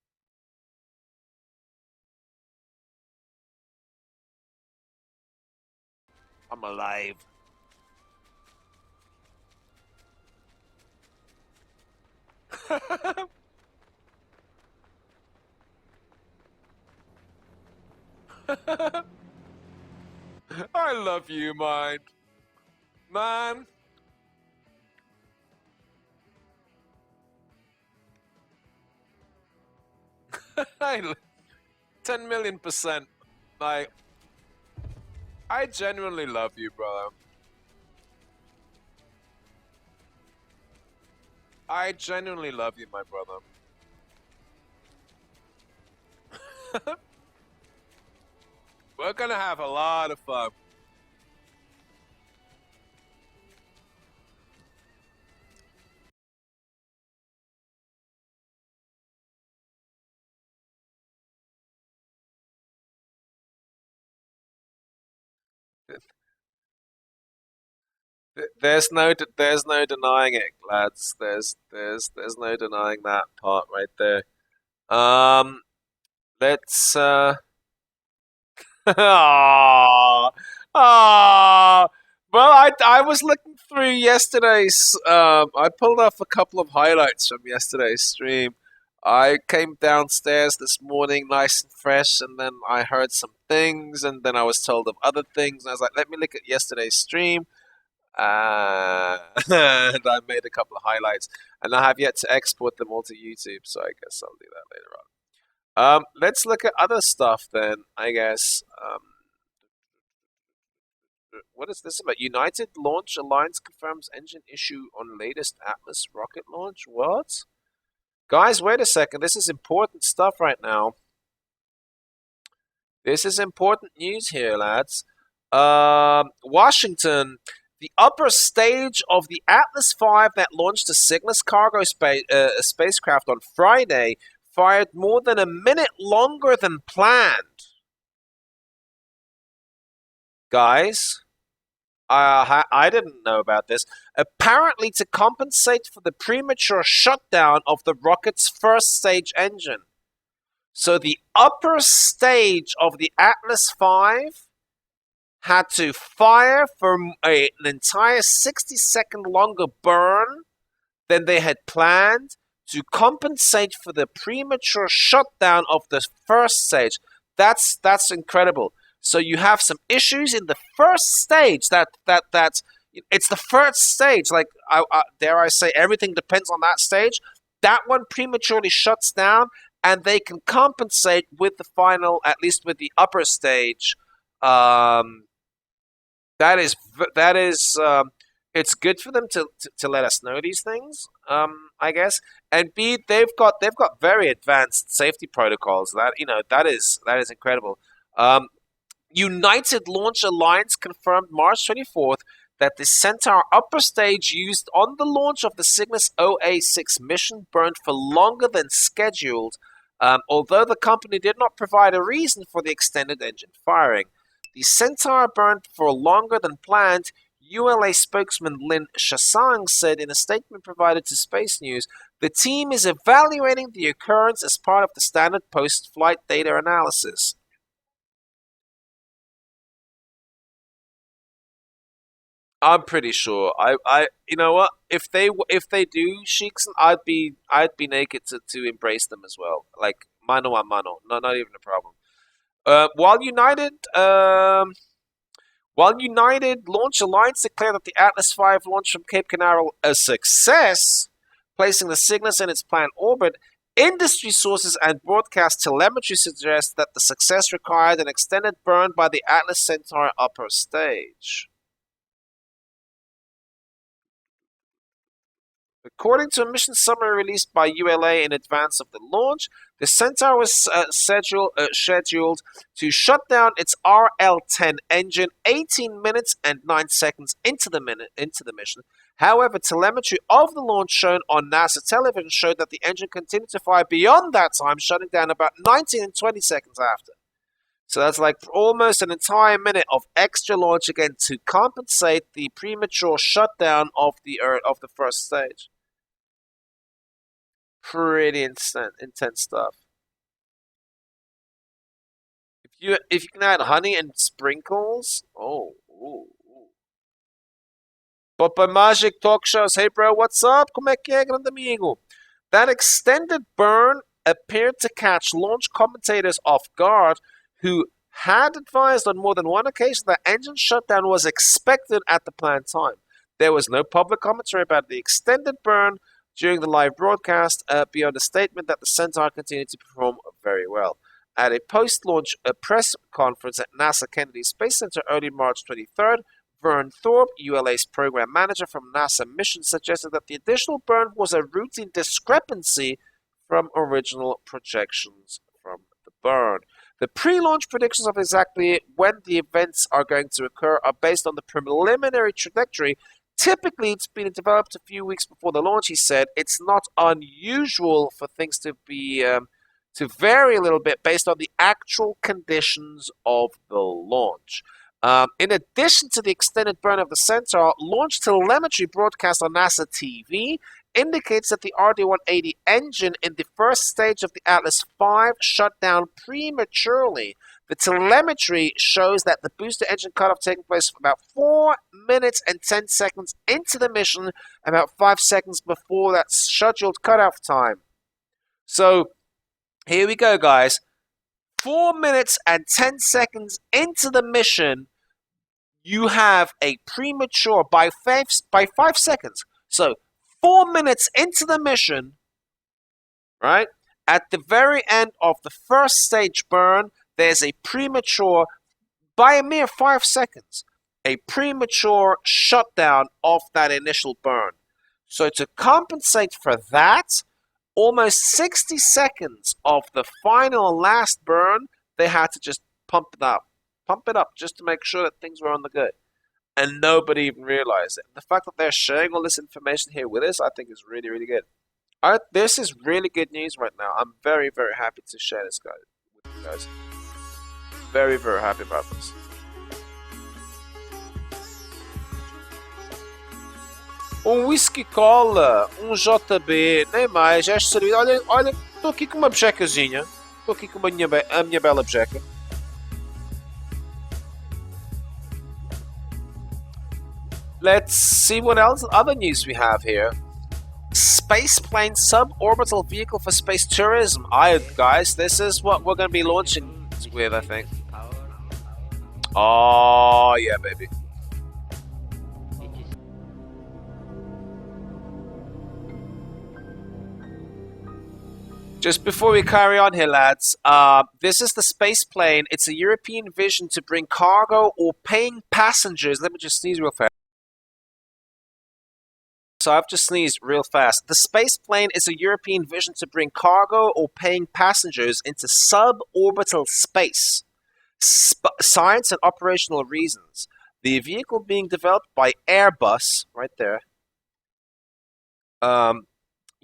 I'm alive. I love you, Mind. Man. I 10 million%. Like, I genuinely love you, brother. I genuinely love you, my brother. We're gonna have a lot of fun. There's no denying it, lads. There's no denying that part right there. Let's ah, ah. Well, I was looking through yesterday's. I pulled off a couple of highlights from yesterday's stream. I came downstairs this morning, nice and fresh, and then I heard some things, and then I was told of other things, and I was like, let me look at yesterday's stream. And I made a couple of highlights, and I have yet to export them all to YouTube, so I guess I'll do that later on. Let's look at other stuff then, I guess. What is this about? United Launch Alliance confirms engine issue on latest Atlas rocket launch? What? Guys, wait a second. This is important stuff right now. This is important news here, lads. Washington, the upper stage of the Atlas V that launched the Cygnus cargo spacecraft on Friday fired more than a minute longer than planned. Guys, I didn't know about this. Apparently to compensate for the premature shutdown of the rocket's first stage engine. So the upper stage of the Atlas V had to fire for an entire 60-second longer burn than they had planned to compensate for the premature shutdown of the first stage. That's incredible. So you have some issues in the first stage. That's it's the first stage. Like dare I say, everything depends on that stage. That one prematurely shuts down, and they can compensate with the final, at least with the upper stage. That is it's good for them to let us know these things, I guess. And B, they've got very advanced safety protocols. That is incredible. United Launch Alliance confirmed March 24th that the Centaur upper stage used on the launch of the Cygnus OA6 mission burned for longer than scheduled, although the company did not provide a reason for the extended engine firing. The Centaur burned for longer than planned, ULA spokesman Lynn Shasang said in a statement provided to Space News. The team is evaluating the occurrence as part of the standard post-flight data analysis. I'm pretty sure. You know what? If they do Sheiks, I'd be naked to embrace them as well. Like mano a mano, no, not even a problem. While United Launch Alliance declared that the Atlas V launch from Cape Canaveral a success, placing the Cygnus in its planned orbit, industry sources and broadcast telemetry suggest that the success required an extended burn by the Atlas Centaur upper stage. According to a mission summary released by ULA in advance of the launch, the Centaur was scheduled to shut down its RL-10 engine 18 minutes and 9 seconds into the mission. However, telemetry of the launch shown on NASA television showed that the engine continued to fire beyond that time, shutting down about 19 and 20 seconds after. So that's like almost an entire minute of extra launch again to compensate the premature shutdown of the first stage. Pretty intense stuff. If you can add honey and sprinkles, ooh. Papa Magic Talk Shows, hey bro, what's up? Como é que é, grande amigo? That extended burn appeared to catch launch commentators off guard, who had advised on more than one occasion that engine shutdown was expected at the planned time. There was no public commentary about the extended burn during the live broadcast, beyond a statement that the Centaur continued to perform very well. At a post-launch press conference at NASA Kennedy Space Center early March 23rd, Vern Thorpe, ULA's program manager from NASA mission, suggested that the additional burn was a routine discrepancy from original projections from the burn. The pre-launch predictions of exactly when the events are going to occur are based on the preliminary trajectory. Typically, it's been developed a few weeks before the launch, he said. It's not unusual for things to be to vary a little bit based on the actual conditions of the launch. In addition to the extended burn of the Centaur, launch telemetry broadcast on NASA TV indicates that the RD-180 engine in the first stage of the Atlas V shut down prematurely. The telemetry shows that the booster engine cutoff taking place about 4 minutes and 10 seconds into the mission, about 5 seconds before that scheduled cutoff time. So, here we go, guys. 4 minutes and 10 seconds into the mission, you have a premature by 5 seconds. So, 4 minutes into the mission, right? At the very end of the first stage burn, there's a premature, by a mere 5 seconds, a premature shutdown of that initial burn. So to compensate for that, almost 60 seconds of the final last burn, they had to just pump it up just to make sure that things were on the good. And nobody even realized it. The fact that they're sharing all this information here with us, I think is really, really good. This is really good news right now. I'm very, very happy to share this with you guys. Very, very happy about this. Whisky Cola, JB, nem mais, já servido. Olha, estou aqui com uma bejecazinha. Estou aqui com a minha bela bejeca. Let's see what other news we have here. Spaceplane suborbital vehicle for space tourism. Guys, this is what we're going to be launching with, I think. Oh, yeah, baby. Just before we carry on here, lads, this is the space plane. It's a European vision to bring cargo or paying passengers. Let me just sneeze real fast. So I've just sneezed real fast. The space plane is a European vision to bring cargo or paying passengers into suborbital space. Science and operational reasons. The vehicle being developed by Airbus, right there,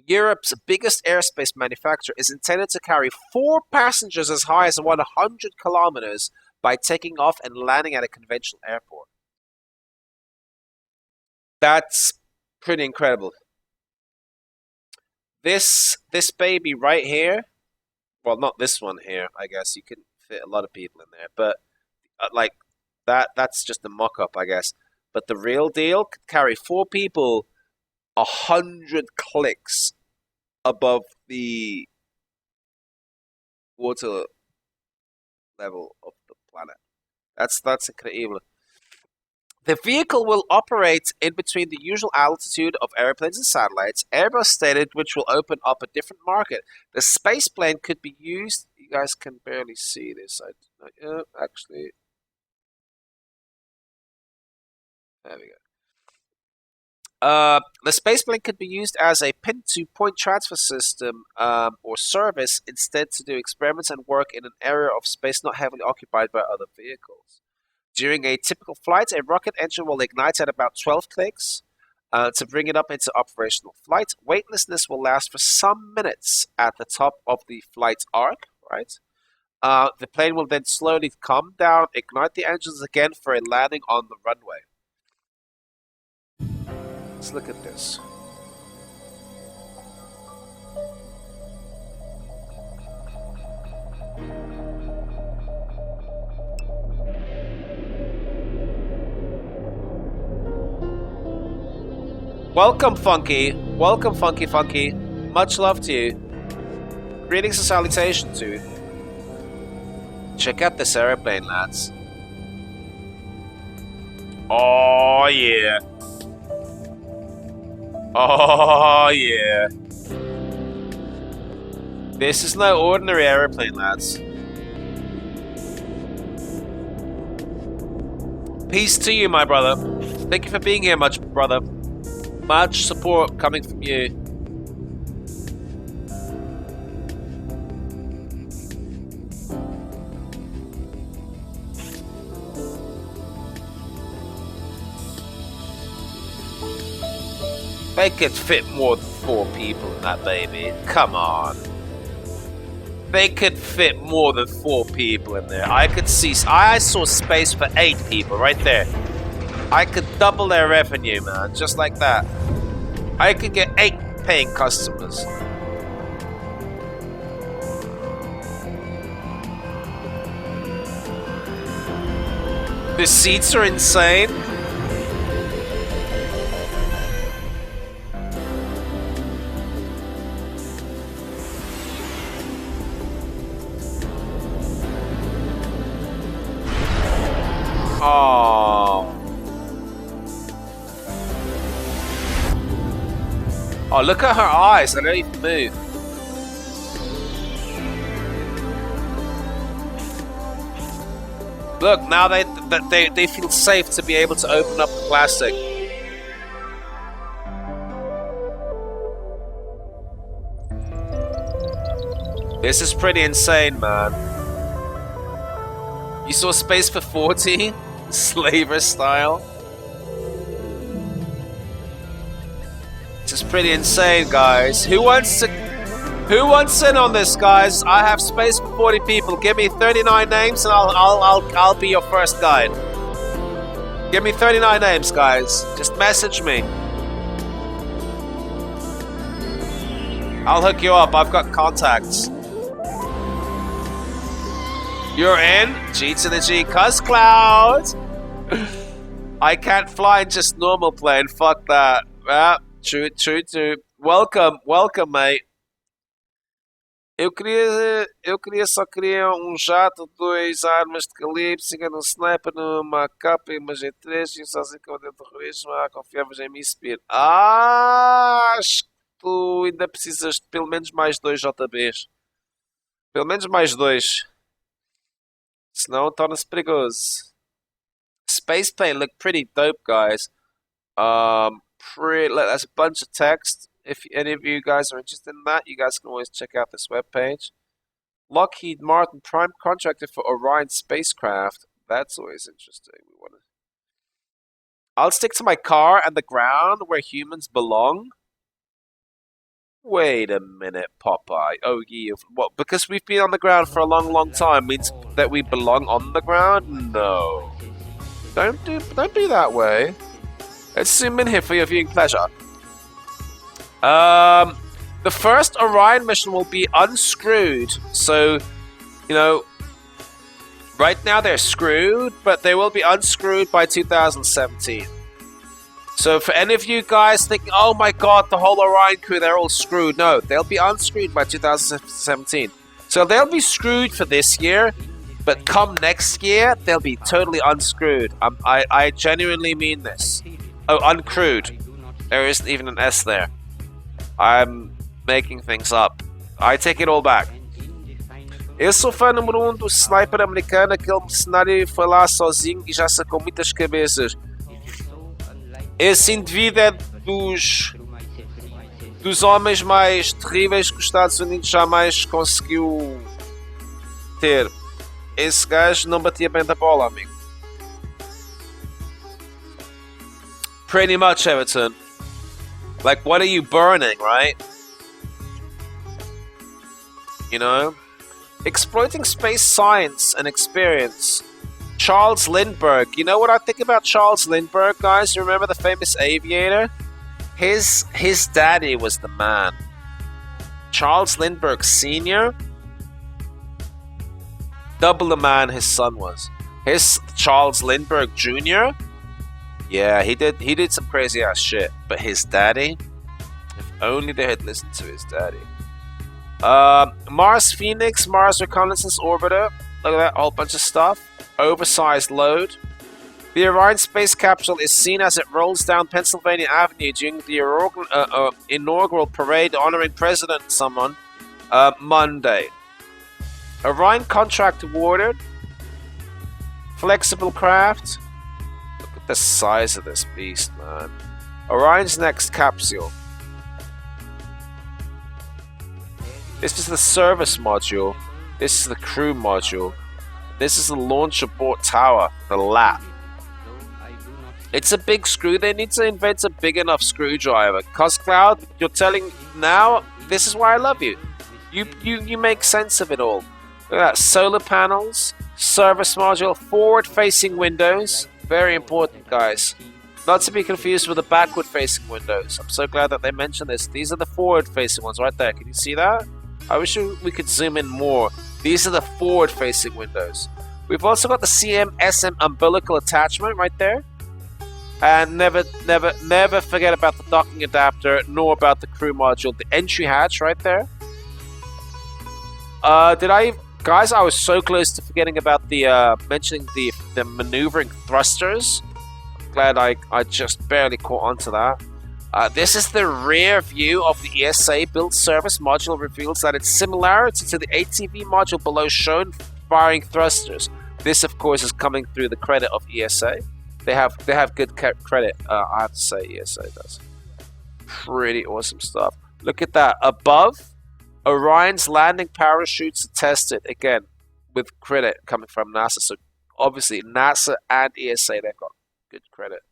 Europe's biggest aerospace manufacturer, is intended to carry 4 passengers as high as 100 kilometers by taking off and landing at a conventional airport. That's pretty incredible. this baby right here, well, not this one here, I guess. You can fit a lot of people in there, but like that's just a mock-up, I guess. But the real deal could carry 4 people 100 clicks above the water level of the planet. That's incredible. The vehicle will operate in between the usual altitude of airplanes and satellites, Airbus stated, which will open up a different market. The space plane could be used. You guys can barely see this. Actually, there we go. The spaceplane could be used as a pin-to-point transfer system or service instead to do experiments and work in an area of space not heavily occupied by other vehicles. During a typical flight, a rocket engine will ignite at about 12 clicks to bring it up into operational flight. Weightlessness will last for some minutes at the top of the flight arc, right? The plane will then slowly come down, ignite the engines again for a landing on the runway. Let's look at this. Welcome, Funky. Welcome, Funky. Much love to you. Greetings and salutations to you. Check out this airplane, lads. Oh, yeah. Oh, yeah. This is no ordinary airplane, lads. Peace to you, my brother. Thank you for being here, much brother. Much support coming from you. They could fit more than 4 people in that baby. Come on. They could fit more than 4 people in there. I saw space for 8 people right there. I could double their revenue, man, just like that. I could get 8 paying customers. The seats are insane. Oh, look at her eyes. They don't even move. Look, now they feel safe to be able to open up the plastic. This is pretty insane, man. You saw space for 40? Slaver style? This is pretty insane, guys. Who wants in on this, guys? I have space for 40 people. Give me 39 names and I'll be your first guide. Give me 39 names, guys. Just message me. I'll hook you up. I've got contacts. You're in? G to the G, cuz Cloud. I can't fly in just normal plane. Fuck that. Yeah, true. Welcome, mate. Eu só queria jato, 2 armas de calibre, 50 sniper numa capa e uma G3 e sozinho com o terrorismo. Confiavas em mim, Spear. Acho que tu ainda precisas de pelo menos mais 2 JBs. Pelo menos mais 2. Senão torna-se perigoso. Space plane look pretty dope, guys. There's a bunch of text. If any of you guys are interested in that, you guys can always check out this webpage. Lockheed Martin prime contractor for Orion spacecraft. That's always interesting. I'll stick to my car and the ground where humans belong. Wait a minute, Popeye. Oh, yeah. What? Because we've been on the ground for a long time means that we belong on the ground? No. Don't do that way. Let's zoom in here for your viewing pleasure. The first Orion mission will be unscrewed. So, you know, right now they're screwed, but they will be unscrewed by 2017. So for any of you guys thinking, oh my god, the whole Orion crew, they're all screwed. No, they'll be unscrewed by 2017. So they'll be screwed for this year, but come next year, they'll be totally unscrewed. I genuinely mean this. Oh, uncrewed. There isn't even an S there. I'm making things up. I take it all back. Eu sou fã número 1 do sniper americano, aquele mercenário foi lá sozinho e já sacou muitas cabeças. Esse indivíduo é dos homens mais terríveis que os Estados Unidos jamais conseguiu ter. Esse gajo não batia bem da bola, amigo. Pretty much, Everton. Like, what are you burning, right? You know? Exploiting space science and experience. Charles Lindbergh. You know what I think about Charles Lindbergh, guys? You remember the famous aviator? His daddy was the man. Charles Lindbergh Sr. Double the man his son was. His Charles Lindbergh Jr. Yeah, he did some crazy ass shit. But his daddy, if only they had listened to his daddy. Mars Phoenix, Mars Reconnaissance Orbiter. Look at that, whole bunch of stuff. Oversized load. The Orion space capsule is seen as it rolls down Pennsylvania Avenue during the inaugural parade honoring President someone Monday. Orion contract awarded. Flexible craft. Look at the size of this beast, man. Orion's next capsule. This is the service module. This is the crew module. This is the launch abort tower, the lap. It's a big screw. They need to invent a big enough screwdriver. Coscloud, you're telling now, this is why I love you. You make sense of it all. Look at that. Solar panels, service module, forward-facing windows. Very important, guys. Not to be confused with the backward-facing windows. I'm so glad that they mentioned this. These are the forward-facing ones right there. Can you see that? I wish we could zoom in more. These are the forward-facing windows. We've also got the CM-SM umbilical attachment right there. And never forget about the docking adapter, nor about the crew module. The entry hatch right there. Guys, I was so close to forgetting about the mentioning the maneuvering thrusters. I'm glad I just barely caught onto that. This is the rear view of the ESA built service module. Reveals that its similarity to the ATV module below shown firing thrusters. This, of course, is coming through the credit of ESA. They have good credit. I have to say, ESA does. Pretty awesome stuff. Look at that. Above, Orion's landing parachutes are tested again with credit coming from NASA. So obviously, NASA and ESA, they've got good credit.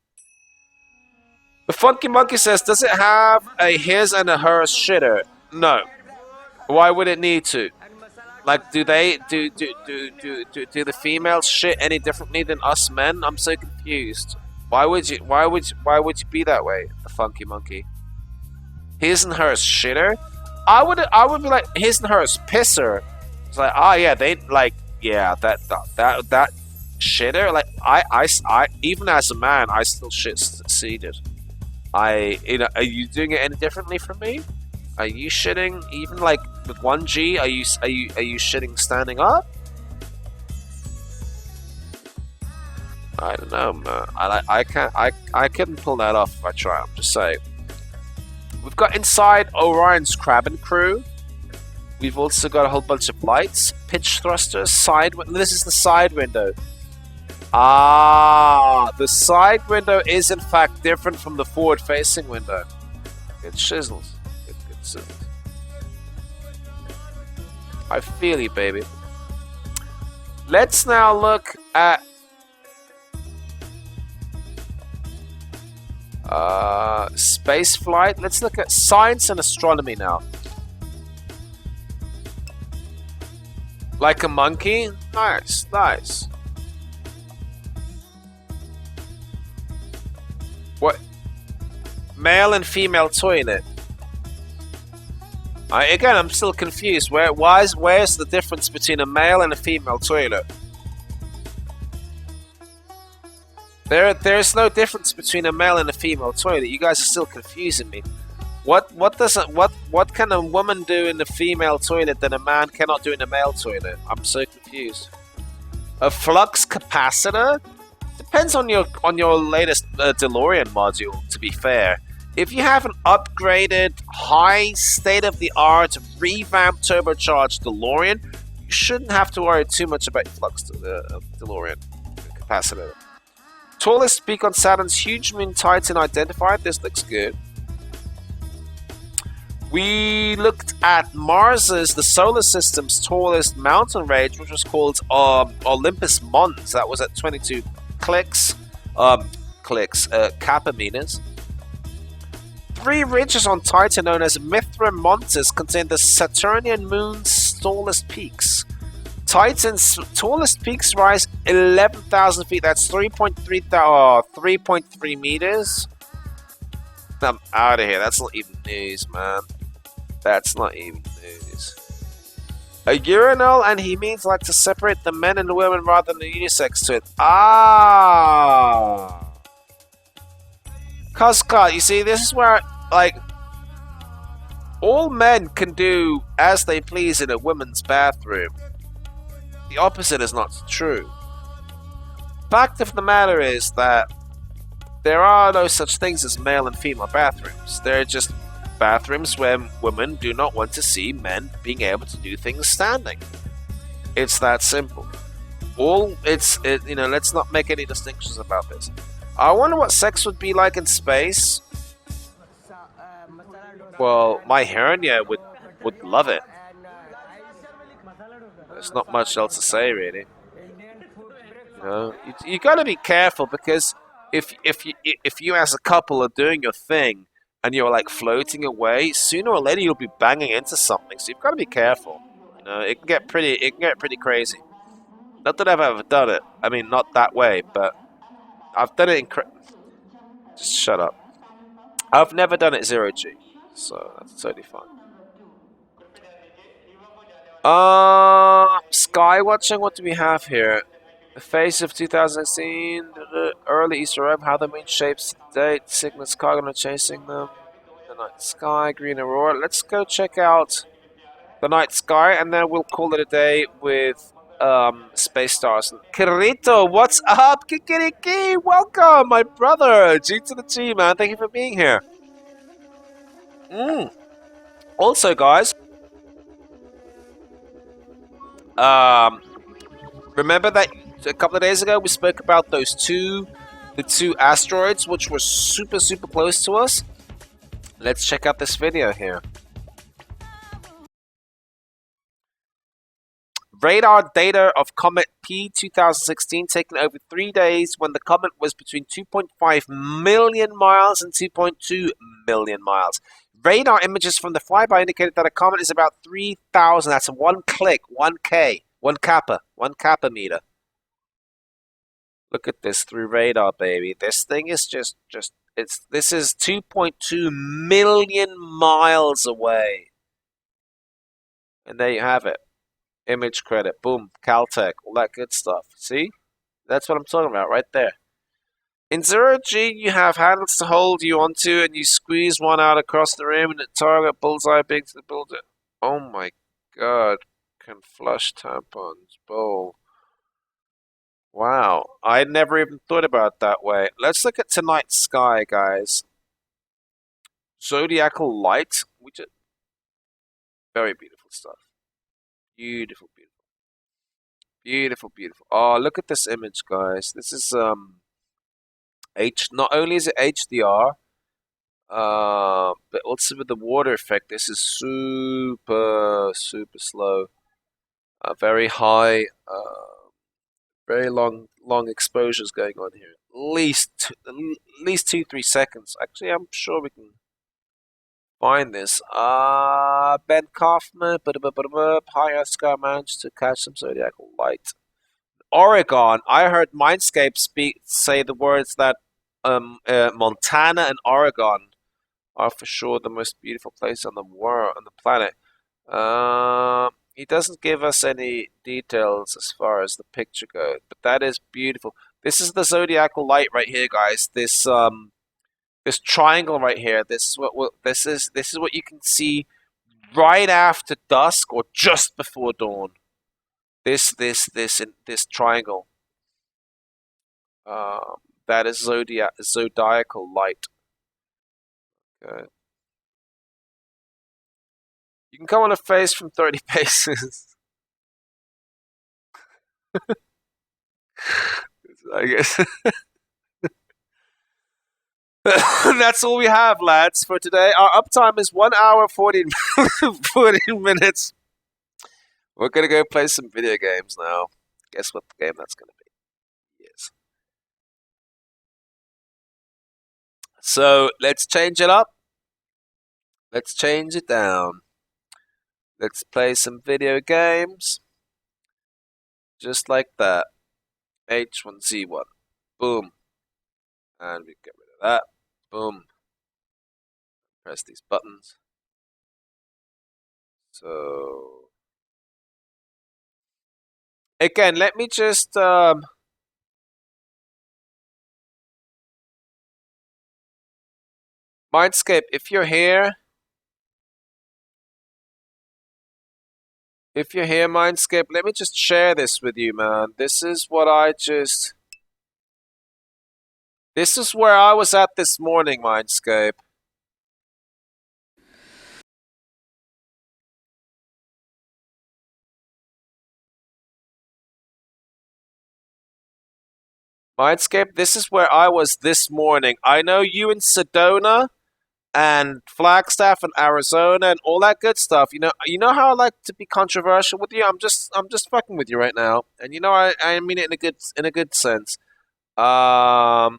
The Funky Monkey says, does it have a his and a hers shitter? No. Why would it need to? Like, do the females shit any differently than us men? I'm so confused. Why would you be that way, the Funky Monkey? His and hers shitter? I would be like his and hers pisser. It's like, oh yeah, they like, yeah, that shitter. Like, I even as a man, I still shit seated. Are you doing it any differently from me? Are you shitting even like with 1G? Are you shitting standing up? I don't know, man. I couldn't pull that off if I try. I'm just saying. We've got inside Orion's cabin crew. We've also got a whole bunch of lights, pitch thrusters, side. This is the side window. Ah, the side window is in fact different from the forward-facing window. It shizzles. It sizzles. I feel you, baby. Let's now look at space flight. Let's look at science and astronomy now. Like a monkey? Nice, nice. What? Male and female toilet. Again, I'm still confused. Where's the difference between a male and a female toilet? There's no difference between a male and a female toilet. You guys are still confusing me. What can a woman do in the female toilet that a man cannot do in a male toilet? I'm so confused. A flux capacitor? Depends on your latest DeLorean module, to be fair. If you have an upgraded, high state-of-the-art, revamped, turbocharged DeLorean, you shouldn't have to worry too much about your flux DeLorean capacitor. Tallest peak on Saturn's huge moon Titan identified. This looks good. We looked at Mars's, the solar system's tallest mountain range, which was called Olympus Mons. That was at 22 kappa meters. 3 ridges on Titan, known as Mithra Montes, contain the Saturnian moon's tallest peaks. Titan's tallest peaks rise 11,000 feet. That's 3.3 meters. I'm out of here. That's not even news, man. That's not even news. A urinal, and he means like to separate the men and the women rather than the unisex to it. Ah! Cuzcut, you see, this is where, like, all men can do as they please in a women's bathroom. The opposite is not true. Fact of the matter is that there are no such things as male and female bathrooms. They're just bathrooms where women do not want to see men being able to do things standing. It's that simple. Let's not make any distinctions about this. I wonder what sex would be like in space. Well, my hernia would love it. There's not much else to say, really. You gotta be careful, because if you as a couple are doing your thing and you're like floating away, sooner or later you'll be banging into something. So you've got to be careful. It can get pretty crazy. Not that I've ever done it. I mean, not that way, but I've done it just shut up. I've never done it 0G, so that's totally fine. Sky watching. What do we have here? The face of 2016, early Easter egg, how the moon shapes the date, Cygnus Cargo chasing them, the night sky, green aurora. Let's go check out the night sky, and then we'll call it a day with space stars. Kirito, what's up? Kikiriki, welcome, my brother. G to the G, man. Thank you for being here. Also, guys, remember that a couple of days ago we spoke about the two asteroids which were super close to us? Let's check out this video here. Radar data of Comet P 2016 taken over 3 days when the comet was between 2.5 million miles and 2.2 million miles. Radar images from the flyby indicated that a comet is about 3,000. That's 1 click, 1K, 1 kappa meter. Look at this through radar, baby. This thing is this is 2.2 million miles away. And there you have it. Image credit, boom, Caltech, all that good stuff. See? That's what I'm talking about right there. In 0G, you have handles to hold you onto, and you squeeze one out across the room, and the target bullseye big to the builder. Oh my god. Can flush tampons. Bowl. Wow. I never even thought about it that way. Let's look at tonight's sky, guys. Zodiacal light. Very beautiful stuff. Beautiful. Oh, look at this image, guys. This is not only is it HDR, but also with the water effect. This is super slow. Very high, very long exposures going on here. At least 2-3 seconds. Actually, I'm sure we can find this. Ben Kaufman, high Earth sky managed to catch some zodiacal light. Oregon. I heard Mindscape say the words that Montana and Oregon are for sure the most beautiful place on the world, on the planet. He doesn't give us any details as far as the picture goes, but that is beautiful. This is the zodiacal light right here, guys. This triangle right here. This is this is what you can see right after dusk or just before dawn. This triangle. That is zodiacal light. Okay. You can come on a face from 30 paces. I guess. That's all we have, lads, for today. Our uptime is 1 hour 14 minutes. We're gonna go play some video games now. Guess what the game that's gonna be? Yes. So let's change it up. Let's change it down. Let's play some video games. Just like that. H1Z1. Boom. And we get rid of that. Boom. Press these buttons. So again, let me just Mindscape, if you're here, Mindscape, let me just share this with you, man. This is what this is where I was at this morning, Mindscape. Mindscape, this is where I was this morning. I know you in Sedona and Flagstaff and Arizona and all that good stuff. You know how I like to be controversial with you. I'm just fucking with you right now, and I mean it in a good sense. Let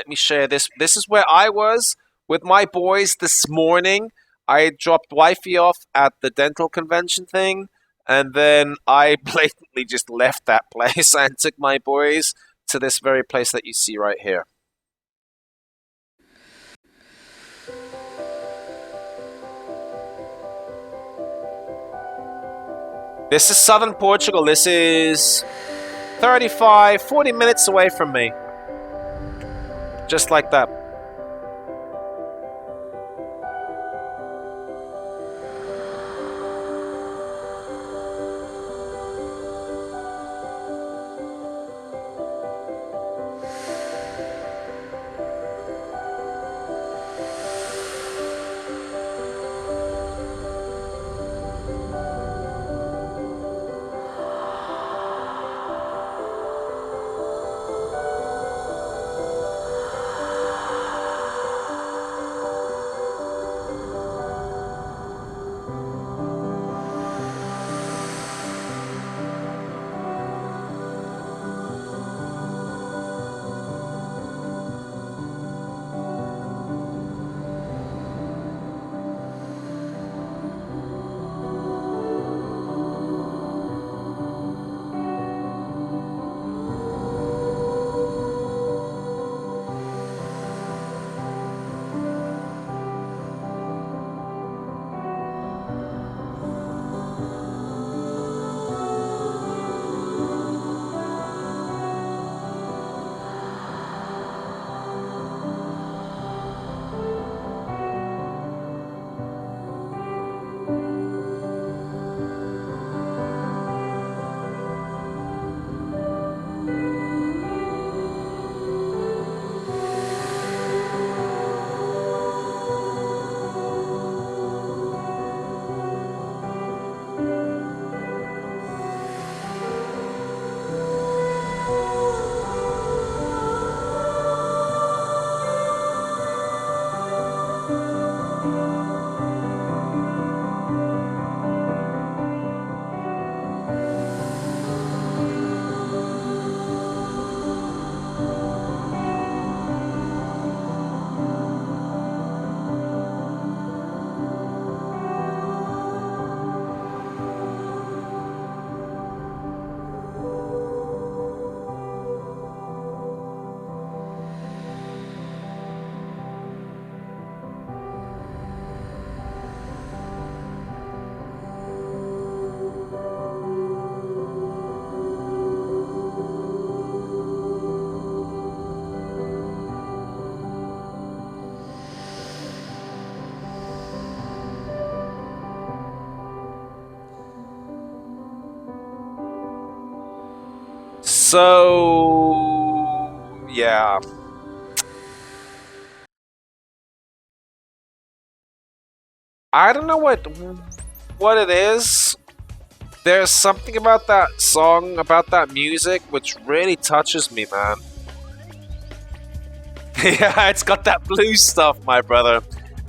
me share this. This is where I was with my boys this morning. I dropped wifey off at the dental convention thing, and then I blatantly just left that place and took my boys to this very place that you see right here. This is southern Portugal. This is 35, 40 minutes away from me. Just like that. So yeah. I don't know what it is. There's something about that song, about that music, which really touches me, man. Yeah, it's got that blues stuff, my brother.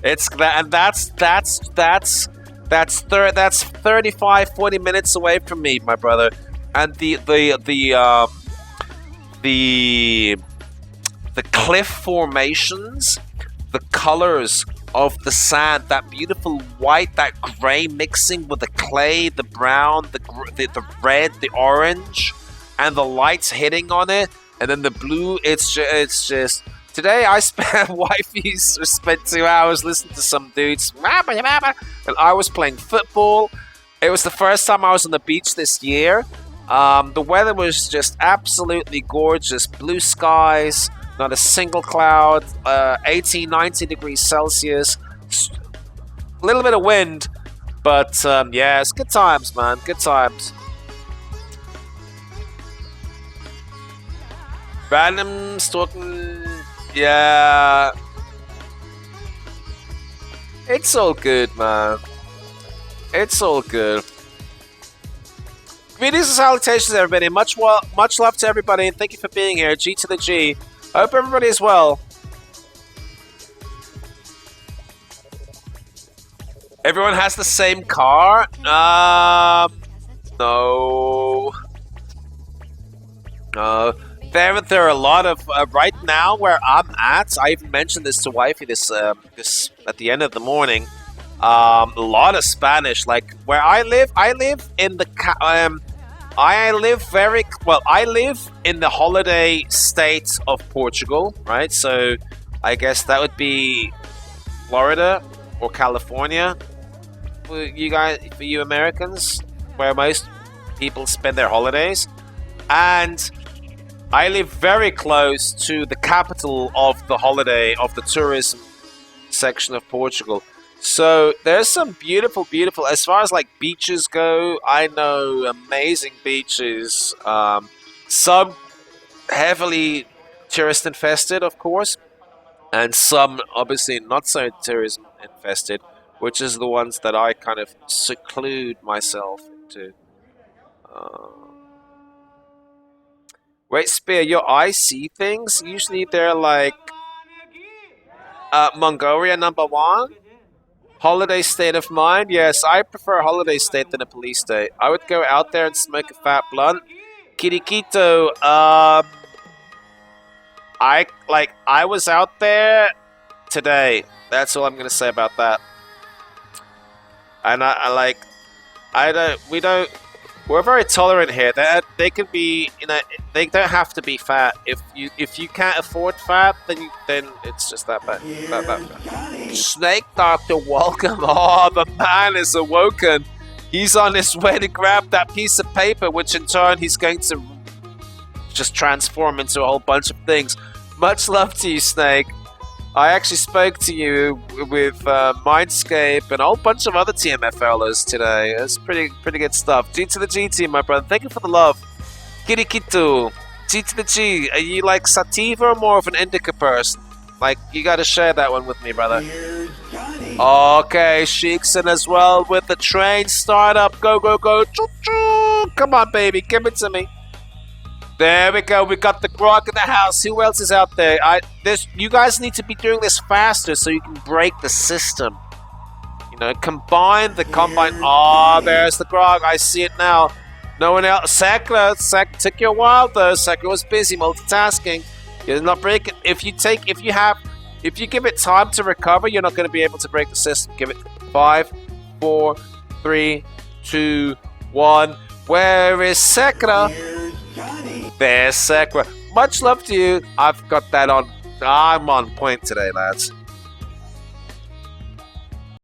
It's that, and that's 35-40 minutes away from me, my brother. And the cliff formations, the colors of the sand, that beautiful white, that gray mixing with the clay, the brown, the red, the orange, and the lights hitting on it, and then the blue. It's just. Today I spent 2 hours listening to some dudes, and I was playing football. It was the first time I was on the beach this year. The weather was just absolutely gorgeous. Blue skies, not a single cloud, 18, 19 degrees Celsius. A little bit of wind, but yeah, it's good times, man. Good times. Random stalking, yeah. It's all good, man. It's all good. Greetings and salutations, everybody. Much love to everybody, and thank you for being here. G to the G. I hope everybody is well. Everyone has the same car? No. There are a lot of right now where I'm at. I even mentioned this to wifey this at the end of the morning. A lot of Spanish. Like where I live in the I live in the holiday state of Portugal, right? So I guess that would be Florida or California for you Americans, where most people spend their holidays. And I live very close to the capital of the holiday, of the tourism section of Portugal. So there's some beautiful, as far as like beaches go, I know amazing beaches. Some heavily tourist infested, of course, and some obviously not so tourism infested, which is the ones that I kind of seclude myself into. Wait, Spear, your eyes see things? Usually they're like Mongolia #1. Holiday state of mind? Yes, I prefer a holiday state than a police state. I would go out there and smoke a fat blunt. Kirikito, I was out there today. That's all I'm gonna say about that. And we're very tolerant here. They can be, they don't have to be fat. If you can't afford fat, then it's just that bad. That. Snake Doctor, welcome. Oh, the man is awoken. He's on his way to grab that piece of paper, which in turn he's going to just transform into a whole bunch of things. Much love to you, Snake. I actually spoke to you with Mindscape and a whole bunch of other TMFLers today. It's pretty good stuff. G to the G team, my brother. Thank you for the love. Kirikitu. G to the G. Are you like Sativa or more of an Indica person? Like, you gotta share that one with me, brother. Okay, Sheikson as well with the train startup. Go, go, go. Choo-choo. Come on, baby. Give it to me. There we go. We got the grog in the house. Who else is out there? You guys need to be doing this faster so you can break the system. Combine the combine. Oh, there's the grog. I see it now. No one else. Sekla took you a while though. Sekla was busy multitasking. You're not breaking. If you give it time to recover, you're not going to be able to break the system. Give it 5, 4, 3, 2, 1. Where is Sekla? There's Sekra. Much love to you. I've got that on. I'm on point today, lads.